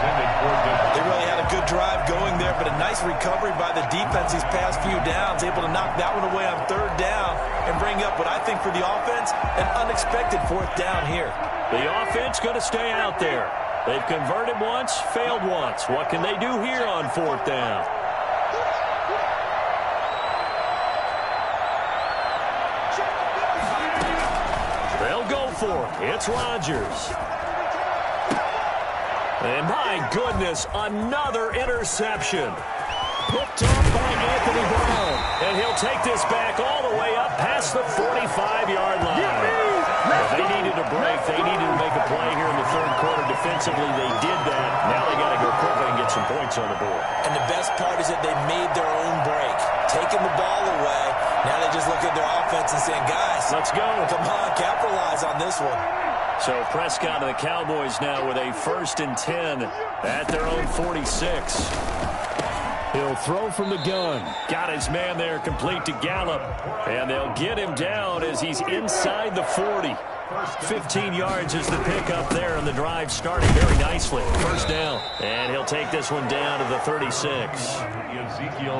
They really had a good drive going there, but a nice recovery by the defense these past few downs, able to knock that one away on 3rd down and bring up what I think for the offense, an unexpected 4th down here. The offense going to stay out there. They've converted once, failed once. What can they do here on 4th down? They'll go for it. It's Rodgers. And my goodness, another interception. Picked up by Anthony Brown. And he'll take this back all the way up past the 45-yard line. If they needed a break, they needed to make a play here in the 3rd quarter. Defensively, they did that. Now they got to go quickly and get some points on the board. And the best part is that they made their own break. Taking the ball away. Now they just look at their offense and saying, guys, let's go. Come on, capitalize on this one. So Prescott and the Cowboys now with a 1st and 10 at their own 46. He'll throw from the gun. Got his man there complete to Gallup. And they'll get him down as he's inside the 40. 15 yards is the pickup there, and the drive starting very nicely. 1st down. And he'll take this one down to the 36.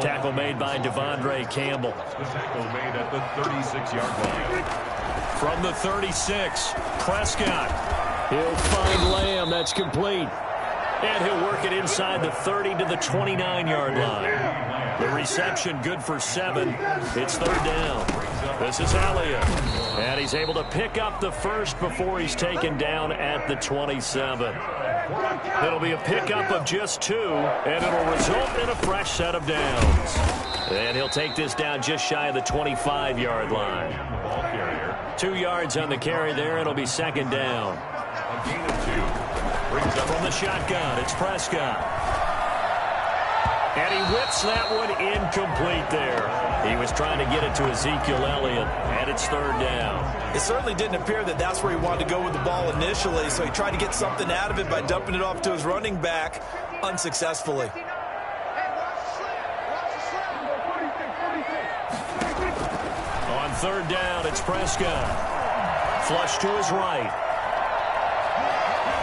Tackle made by Devondre Campbell. The tackle made at the 36-yard line. From the 36, Prescott. He'll find Lamb. That's complete. And he'll work it inside the 30 to the 29-yard line. The reception good for 7. It's 3rd down. This is Elliott. And he's able to pick up the first before he's taken down at the 27. It'll be a pickup of just 2, and it'll result in a fresh set of downs. And he'll take this down just shy of the 25-yard line. 2 yards on the carry there. It'll be second down. A gain of 2. Brings up From the shotgun, it's Prescott. And he whips that one incomplete there. He was trying to get it to Ezekiel Elliott, and it's third down. It certainly didn't appear that that's where he wanted to go with the ball initially, so he tried to get something out of it by dumping it off to his running back unsuccessfully. On third down, it's Prescott. Flush to his right.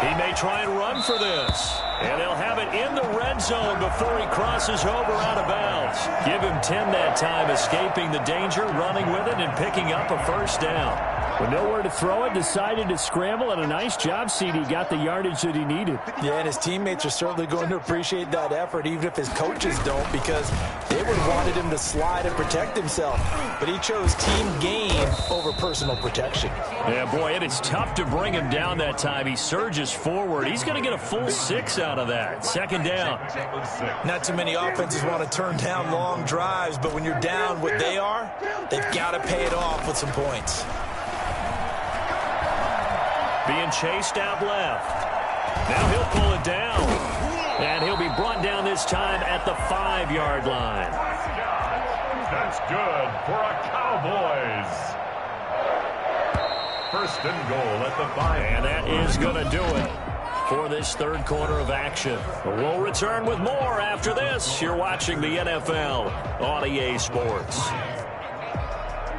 He may try and run for this. And he'll have it in the red zone before he crosses over out of bounds. Give him 10 that time, escaping the danger, running with it, and picking up a first down. With nowhere to throw it, decided to scramble, and a nice job, CD. Got the yardage that he needed. Yeah, and his teammates are certainly going to appreciate that effort, even if his coaches don't, because they would have wanted him to slide and protect himself. But he chose team gain over personal protection. Yeah, boy, it is tough to bring him down that time. He surges forward. He's going to get a full 6 out of that. Second down. Not too many offenses want to turn down long drives, but when you're down what they are, they've got to pay it off with some points. Being chased out left. Now he'll pull it down. And he'll be brought down this time at the 5-yard line. That's good for a Cowboys. First and goal at the 5. And that is going to do it for this third quarter of action. We'll return with more after this. You're watching the NFL on EA Sports.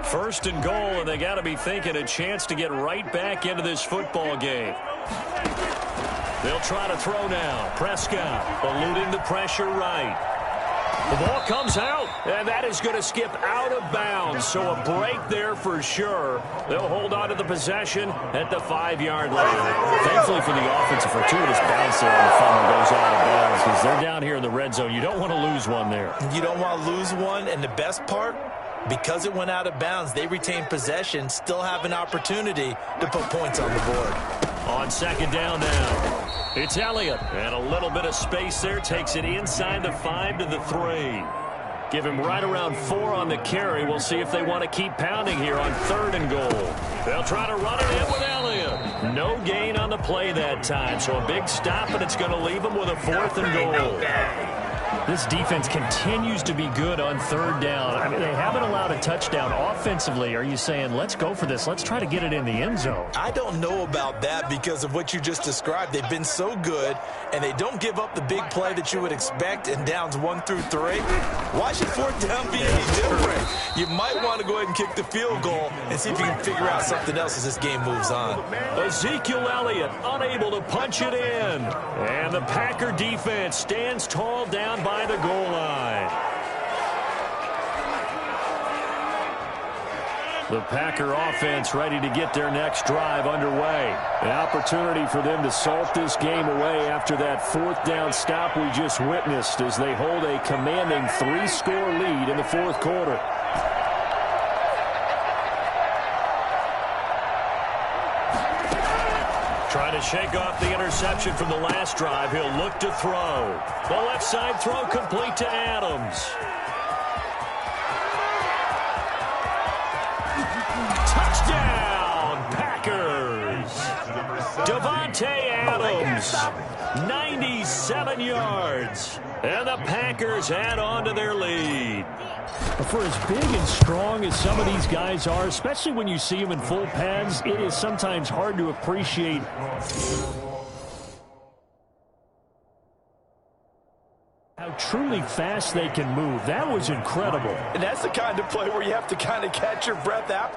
First and goal, and they got to be thinking a chance to get right back into this football game. They'll try to throw now. Prescott eluding the pressure right. The ball comes out, and that is going to skip out of bounds. So a break there for sure. They'll hold on to the possession at the 5-yard line. Thankfully for the offense, a fortuitous bounce there on the fumble goes out of bounds because they're down here in the red zone. You don't want to lose one there. You don't want to lose one, and the best part, because it went out of bounds, they retain possession, still have an opportunity to put points on the board. On second down now. It's Elliott, and a little bit of space there, takes it inside the 5 to the 3. Give him right around 4 on the carry. We'll see if they want to keep pounding here on third and goal. They'll try to run it in with Elliott. No gain on the play that time, so a big stop, and it's going to leave them with a 4th and goal. This defense continues to be good on third down. I mean, they haven't allowed a touchdown offensively. Are you saying, let's go for this? Let's try to get it in the end zone. I don't know about that because of what you just described. They've been so good, and they don't give up the big play that you would expect in downs 1 through 3. Why should fourth down be any different? You might want to go ahead and kick the field goal and see if you can figure out something else as this game moves on. Ezekiel Elliott unable to punch it in. And the Packer defense stands tall down by the goal line. The Packer offense ready to get their next drive underway. An opportunity for them to salt this game away after that 4th down stop we just witnessed as they hold a commanding 3-score lead in the 4th quarter. Trying to shake off the interception from the last drive. He'll look to throw. The left side throw complete to Adams. Touchdown, Packers. Davante Adams, 97 yards. And the Packers add on to their lead. For as big and strong as some of these guys are, especially when you see them in full pads, it is sometimes hard to appreciate how truly fast they can move. That was incredible. And that's the kind of play where you have to kind of catch your breath out.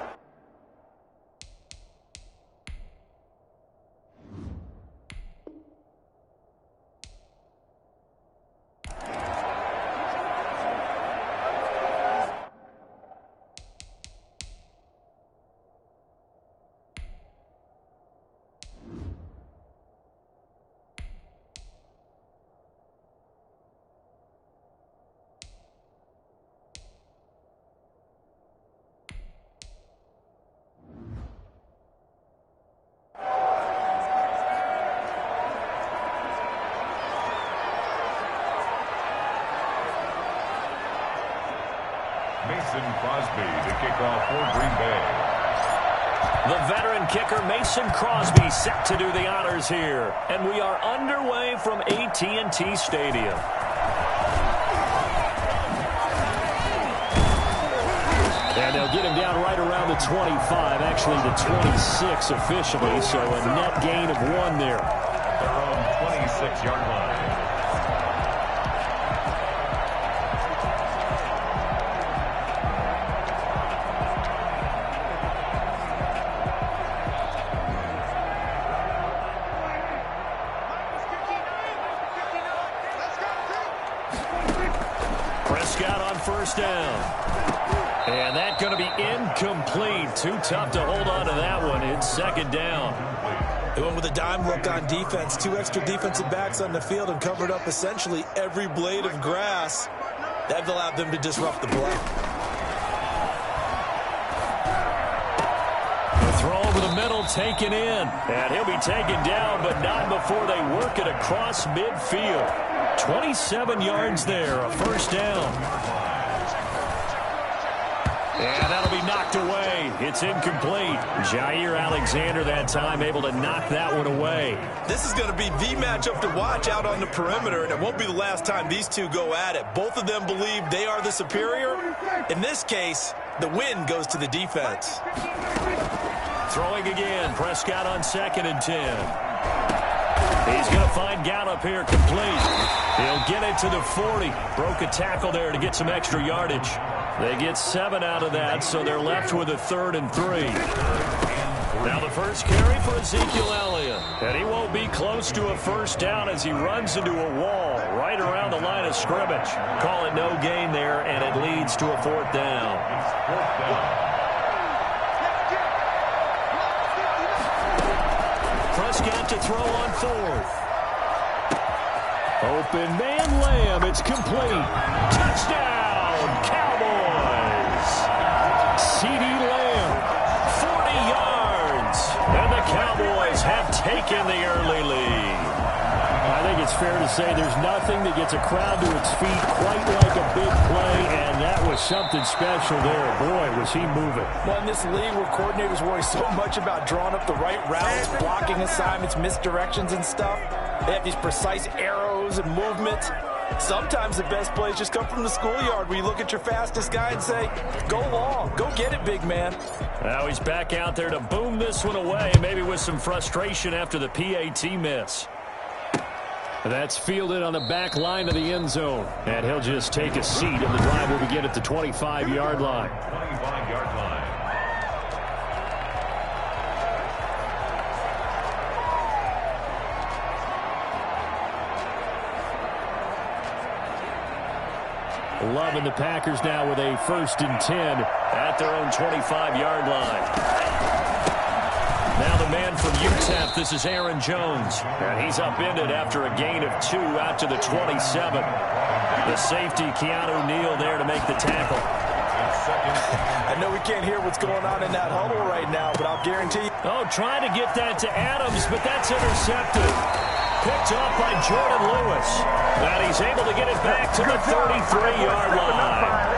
for Green Bay. The veteran kicker Mason Crosby set to do the honors here. And we are underway from AT&T Stadium. And they'll get him down right around the 25, actually the 26 officially, so a net gain of 1 there. At their own 26-yard line. Prescott on first down. And that's going to be incomplete. Too tough to hold on to that one. It's second down. They went with a dime look on defense. 2 extra defensive backs on the field and covered up essentially every blade of grass. That allowed them to disrupt the play. The throw over the middle, taken in. And he'll be taken down, but not before they work it across midfield. 27 yards there, a first down. And that'll be knocked away. It's incomplete. Jair Alexander that time able to knock that one away. This is going to be the matchup to watch out on the perimeter, and it won't be the last time these two go at it. Both of them believe they are the superior. In this case, the win goes to the defense. Throwing again. Prescott on 2nd and 10. He's going to find Gallup here complete. He'll get it to the 40. Broke a tackle there to get some extra yardage. They get 7 out of that, so they're left with a 3rd and 3. Now the first carry for Ezekiel Elliott. And he won't be close to a first down as he runs into a wall right around the line of scrimmage. Call it no gain there, and it leads to a 4th down. Prescott to throw on 4th. Open man Lamb. It's complete. Touchdown, Cowboys. CeeDee Lamb, 40 yards. And the Cowboys have taken the early lead. I think it's fair to say there's nothing that gets a crowd to its feet quite like a big play, and that was something special there. Boy, was he moving. Well, in this league where coordinators worry so much about drawing up the right routes, blocking assignments, misdirections and stuff, they have these precise arrows and movements. Sometimes the best plays just come from the schoolyard where you look at your fastest guy and say, go long, go get it, big man. Now he's back out there to boom this one away, maybe with some frustration after the PAT miss. That's fielded on the back line of the end zone. And he'll just take a seat, and the drive will begin at the 25-yard line. 25-yard line. Loving the Packers now with a 1st and 10 at their own 25-yard line. Now the man from UTEP, this is Aaron Jones. And he's upended after a gain of 2 out to the 27. The safety, Keanu Neal, there to make the tackle. I know we can't hear what's going on in that huddle right now, but I'll guarantee you. Oh, trying to get that to Adams, but that's intercepted. Picked off by Jordan Lewis. And he's able to get it back to the 33-yard line.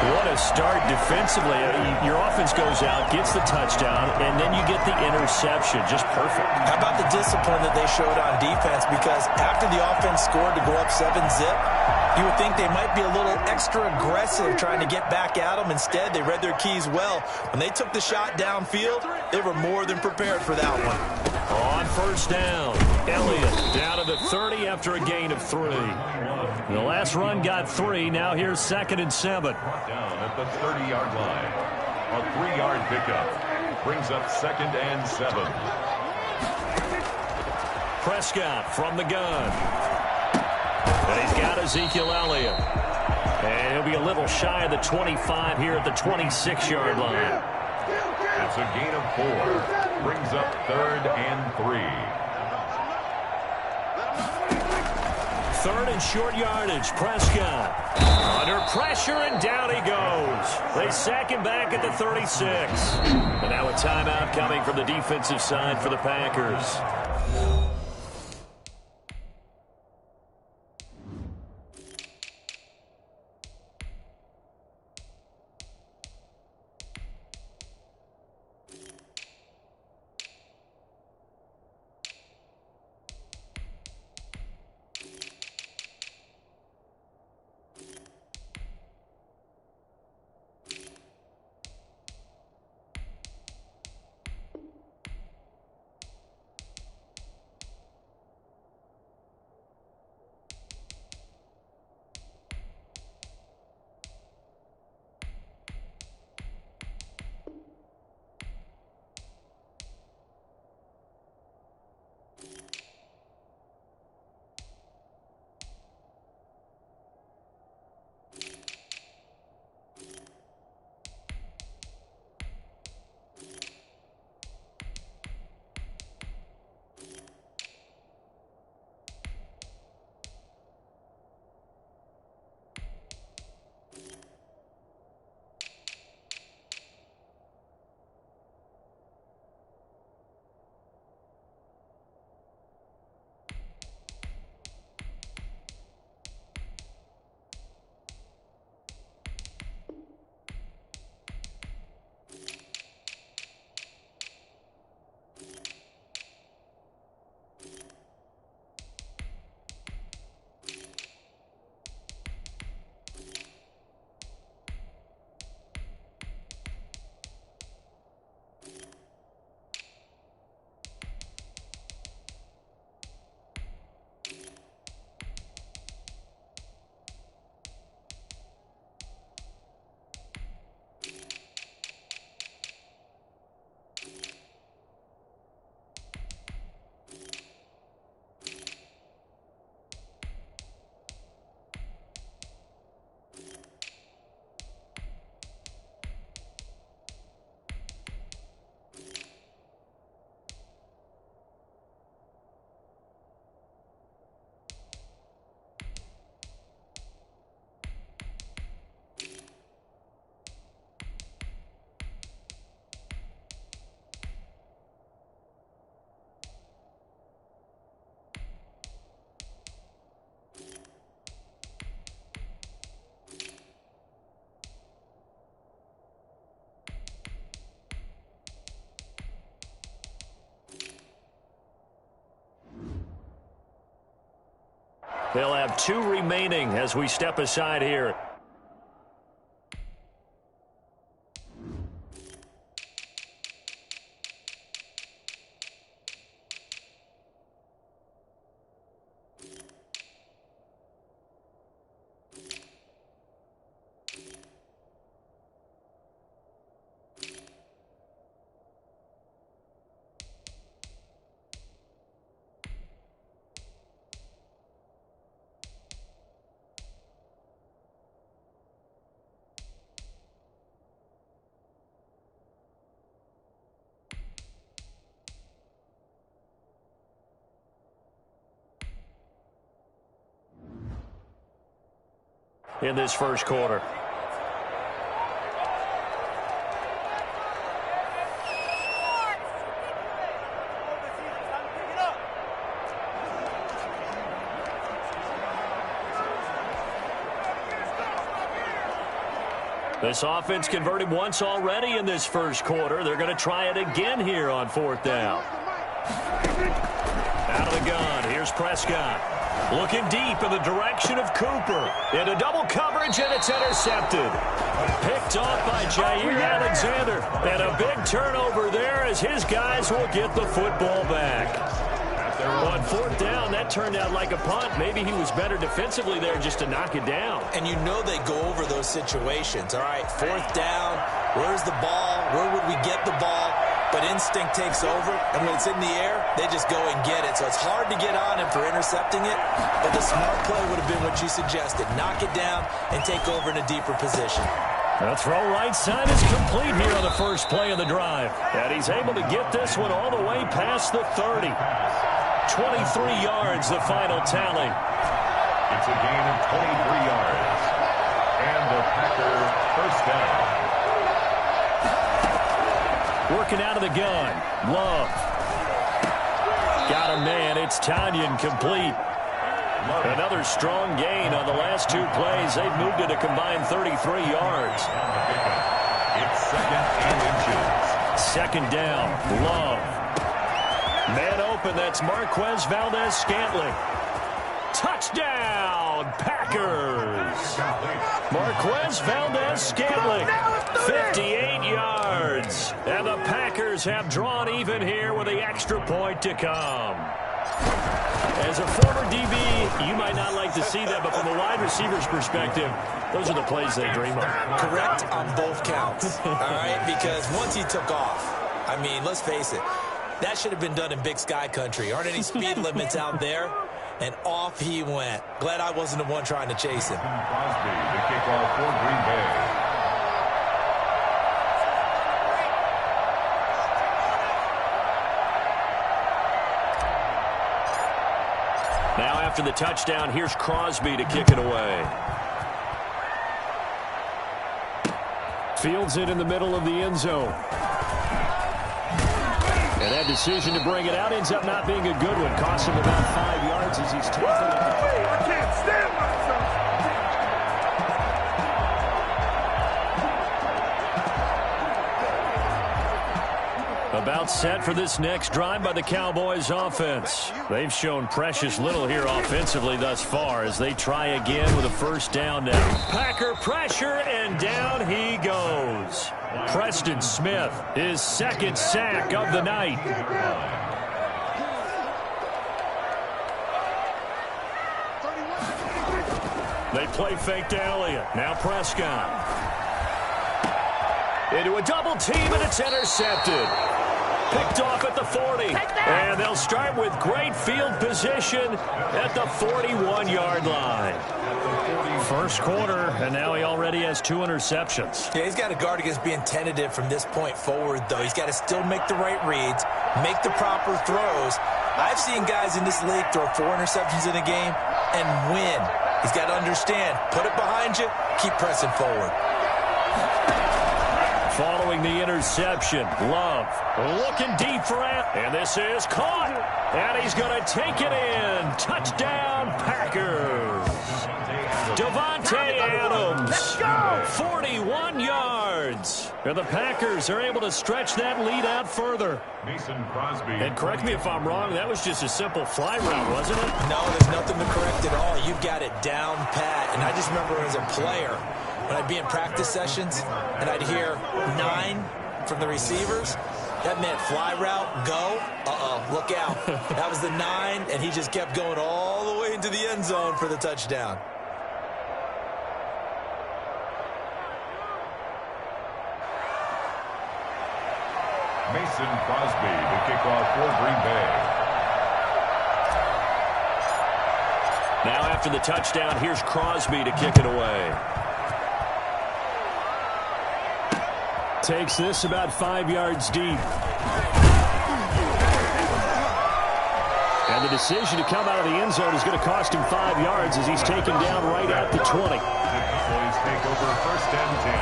What a start defensively. Your offense goes out, gets the touchdown, and then you get the interception. Just perfect. How about the discipline that they showed on defense? Because after the offense scored to go up 7-zip, you would think they might be a little extra aggressive trying to get back at them. Instead, they read their keys well. When they took the shot downfield, they were more than prepared for that one. On first down, Elliott down to the 30 after a gain of 3. The last run got 3. Now here's 2nd and 7. Down at the 30-yard line. A 3-yard pickup brings up 2nd and 7. Prescott from the gun. And he's got Ezekiel Elliott. And he'll be a little shy of the 25 here at the 26-yard line. That's a gain of 4. Brings up 3rd and 3. 3rd and short yardage. Prescott under pressure, and down he goes. They sack him back at the 36. And now a timeout coming from the defensive side for the Packers. They'll have 2 remaining as we step aside here. In this first quarter. This offense converted once already in this first quarter. They're going to try it again here on 4th down. Out of the gun, here's Prescott. Looking deep in the direction of Cooper. Into double coverage, and it's intercepted. Picked off by Jair Alexander. And a big turnover there as his guys will get the football back. On 4th down, that turned out like a punt. Maybe he was better defensively there just to knock it down. And you know they go over those situations. All right, 4th down, where's the ball? Where would we get the ball? But instinct takes over, and when it's in the air, they just go and get it. So it's hard to get on him for intercepting it, but the smart play would have been what you suggested. Knock it down and take over in a deeper position. The throw right side is complete here on the first play of the drive. And he's able to get this one all the way past the 30. 23 yards, the final tally. It's a gain of 23 yards. And the Packer first down. Working out of the gun. Love. Got a man. It's Tanyan complete. Another strong gain on the last 2 plays. They've moved it a combined 33 yards. It's 2nd and inches. 2nd down. Love. Man open. That's Marquez Valdes-Scantling. Touchdown, Packers. Marquez Valdes-Scantling, 58 yards. And the Packers have drawn even here with the extra point to come. As a former DB, you might not like to see that, but from a wide receiver's perspective, those are the plays they dream of. Correct on both counts, all right? Because once he took off, I mean, let's face it, that should have been done in Big Sky country. Aren't any speed limits out there? And off he went. Glad I wasn't the one trying to chase him. Crosby, the kickoff for Green Bay. Now after the touchdown, here's Crosby to kick it away. Fields it in the middle of the end zone. And that decision to bring it out ends up not being a good one. Costs him about 5 yards as he's taken it. I can't stand myself. About set for this next drive by the Cowboys offense. They've shown precious little here offensively thus far as they try again with a first down now. Packer pressure, and down he goes. Preston Smith, his 2nd sack of the night. They play fake to Elliott. Now Prescott. Into a double team, and it's intercepted. Picked off at the 40. And they'll start with great field position at the 41-yard line. First quarter, and now he already has 2 interceptions. Yeah, he's got to guard against being tentative from this point forward, though. He's got to still make the right reads, make the proper throws. I've seen guys in this league throw 4 interceptions in a game and win. He's got to understand, put it behind you, keep pressing forward. Following the interception, Love looking deep for it, and this is caught, and he's going to take it in. Touchdown, Packers. Davante Adams. Let's go! 41 yards. And the Packers are able to stretch that lead out further. Mason Crosby. And correct me if I'm wrong, that was just a simple fly route, wasn't it? No, there's nothing to correct at all. You've got it down pat. And I just remember as a player, when I'd be in practice sessions and I'd hear 9 from the receivers, that meant fly route, go, look out. That was the 9, and he just kept going all the way into the end zone for the touchdown. Mason Crosby, the kickoff for Green Bay. Now after the touchdown, here's Crosby to kick it away. Takes this about 5 yards deep. And the decision to come out of the end zone is going to cost him 5 yards as he's taken down right at the 20. Boys take over first and 10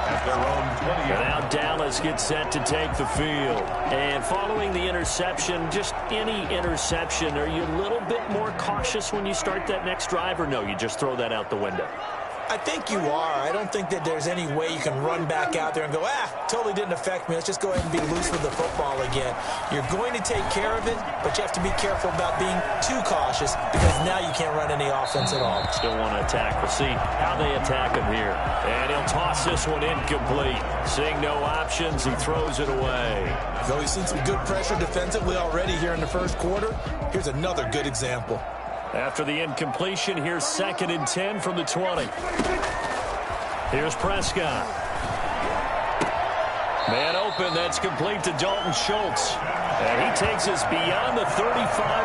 at their own 20. And now Dallas gets set to take the field. And following the interception, just any interception, are you a little bit more cautious when you start that next drive, or no, you just throw that out the window? I think you are. I don't think that there's any way you can run back out there and go, totally didn't affect me. Let's just go ahead and be loose with the football again. You're going to take care of it, but you have to be careful about being too cautious because now you can't run any offense at all. Still want to attack. We'll see how they attack him here. And he'll toss this one incomplete. Seeing no options, he throws it away. So we've seen some good pressure defensively already here in the first quarter. Here's another good example. After the incompletion, here's 2nd and 10 from the 20. Here's Prescott. Man open, that's complete to Dalton Schultz. And he takes us beyond the 35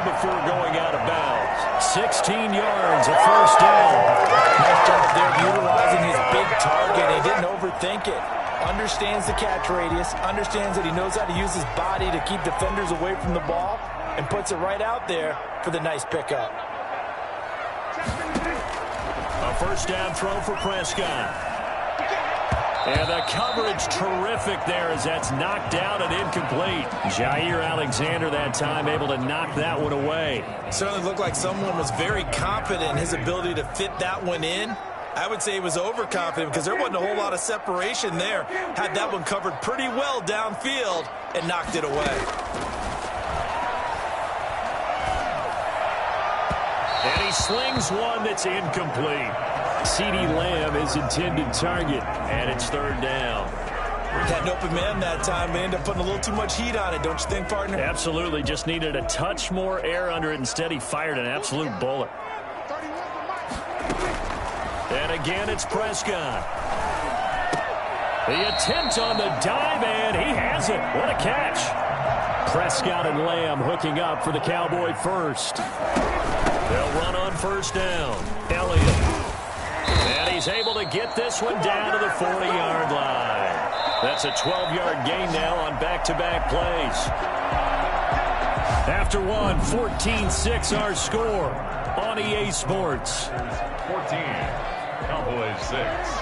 before going out of bounds. 16 yards, a first down. Nice job there utilizing his big target. He didn't overthink it. Understands the catch radius, understands that he knows how to use his body to keep defenders away from the ball, and puts it right out there for the nice pickup. A first down throw for Prescott. And the coverage terrific there as that's knocked down and incomplete. Jair Alexander that time able to knock that one away. Certainly looked like someone was very confident in his ability to fit that one in. I would say he was overconfident because there wasn't a whole lot of separation there. Had that one covered pretty well downfield and knocked it away. And he slings one that's incomplete. CeeDee Lamb is intended target, and it's 3rd down. Had an open man that time, but ended up putting a little too much heat on it, don't you think, partner? Absolutely. Just needed a touch more air under it. Instead, he fired an absolute bullet. And again, it's Prescott. The attempt on the dive, and he has it. What a catch. Prescott and Lamb hooking up for the Cowboy first. They'll run on first down. Elliott. And he's able to get this one down to the 40-yard line. That's a 12-yard gain now on back-to-back plays. After one, 14-6 our score on EA Sports. 14, Cowboys 6.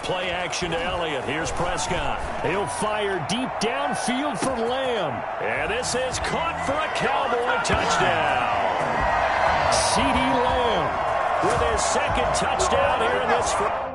Play action to Elliott. Here's Prescott. He'll fire deep downfield for Lamb. And this is caught for a Cowboy touchdown. CeeDee Lamb with his 2nd touchdown here in this first.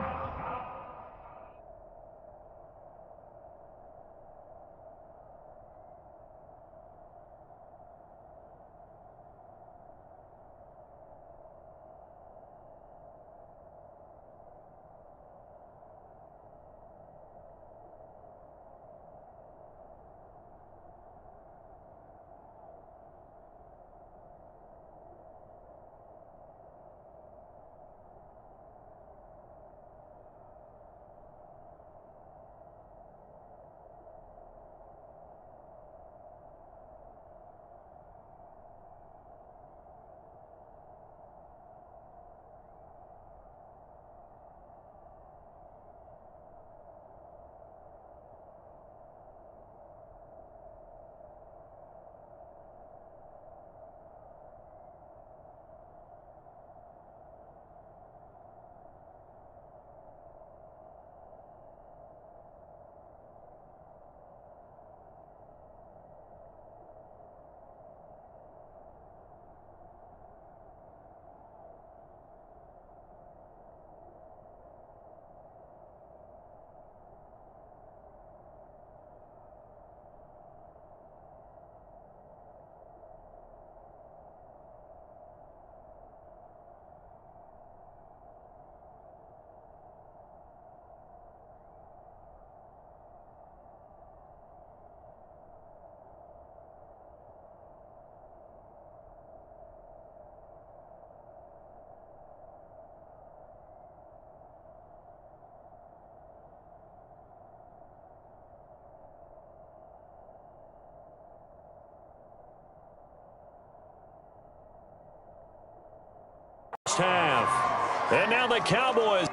And now the Cowboys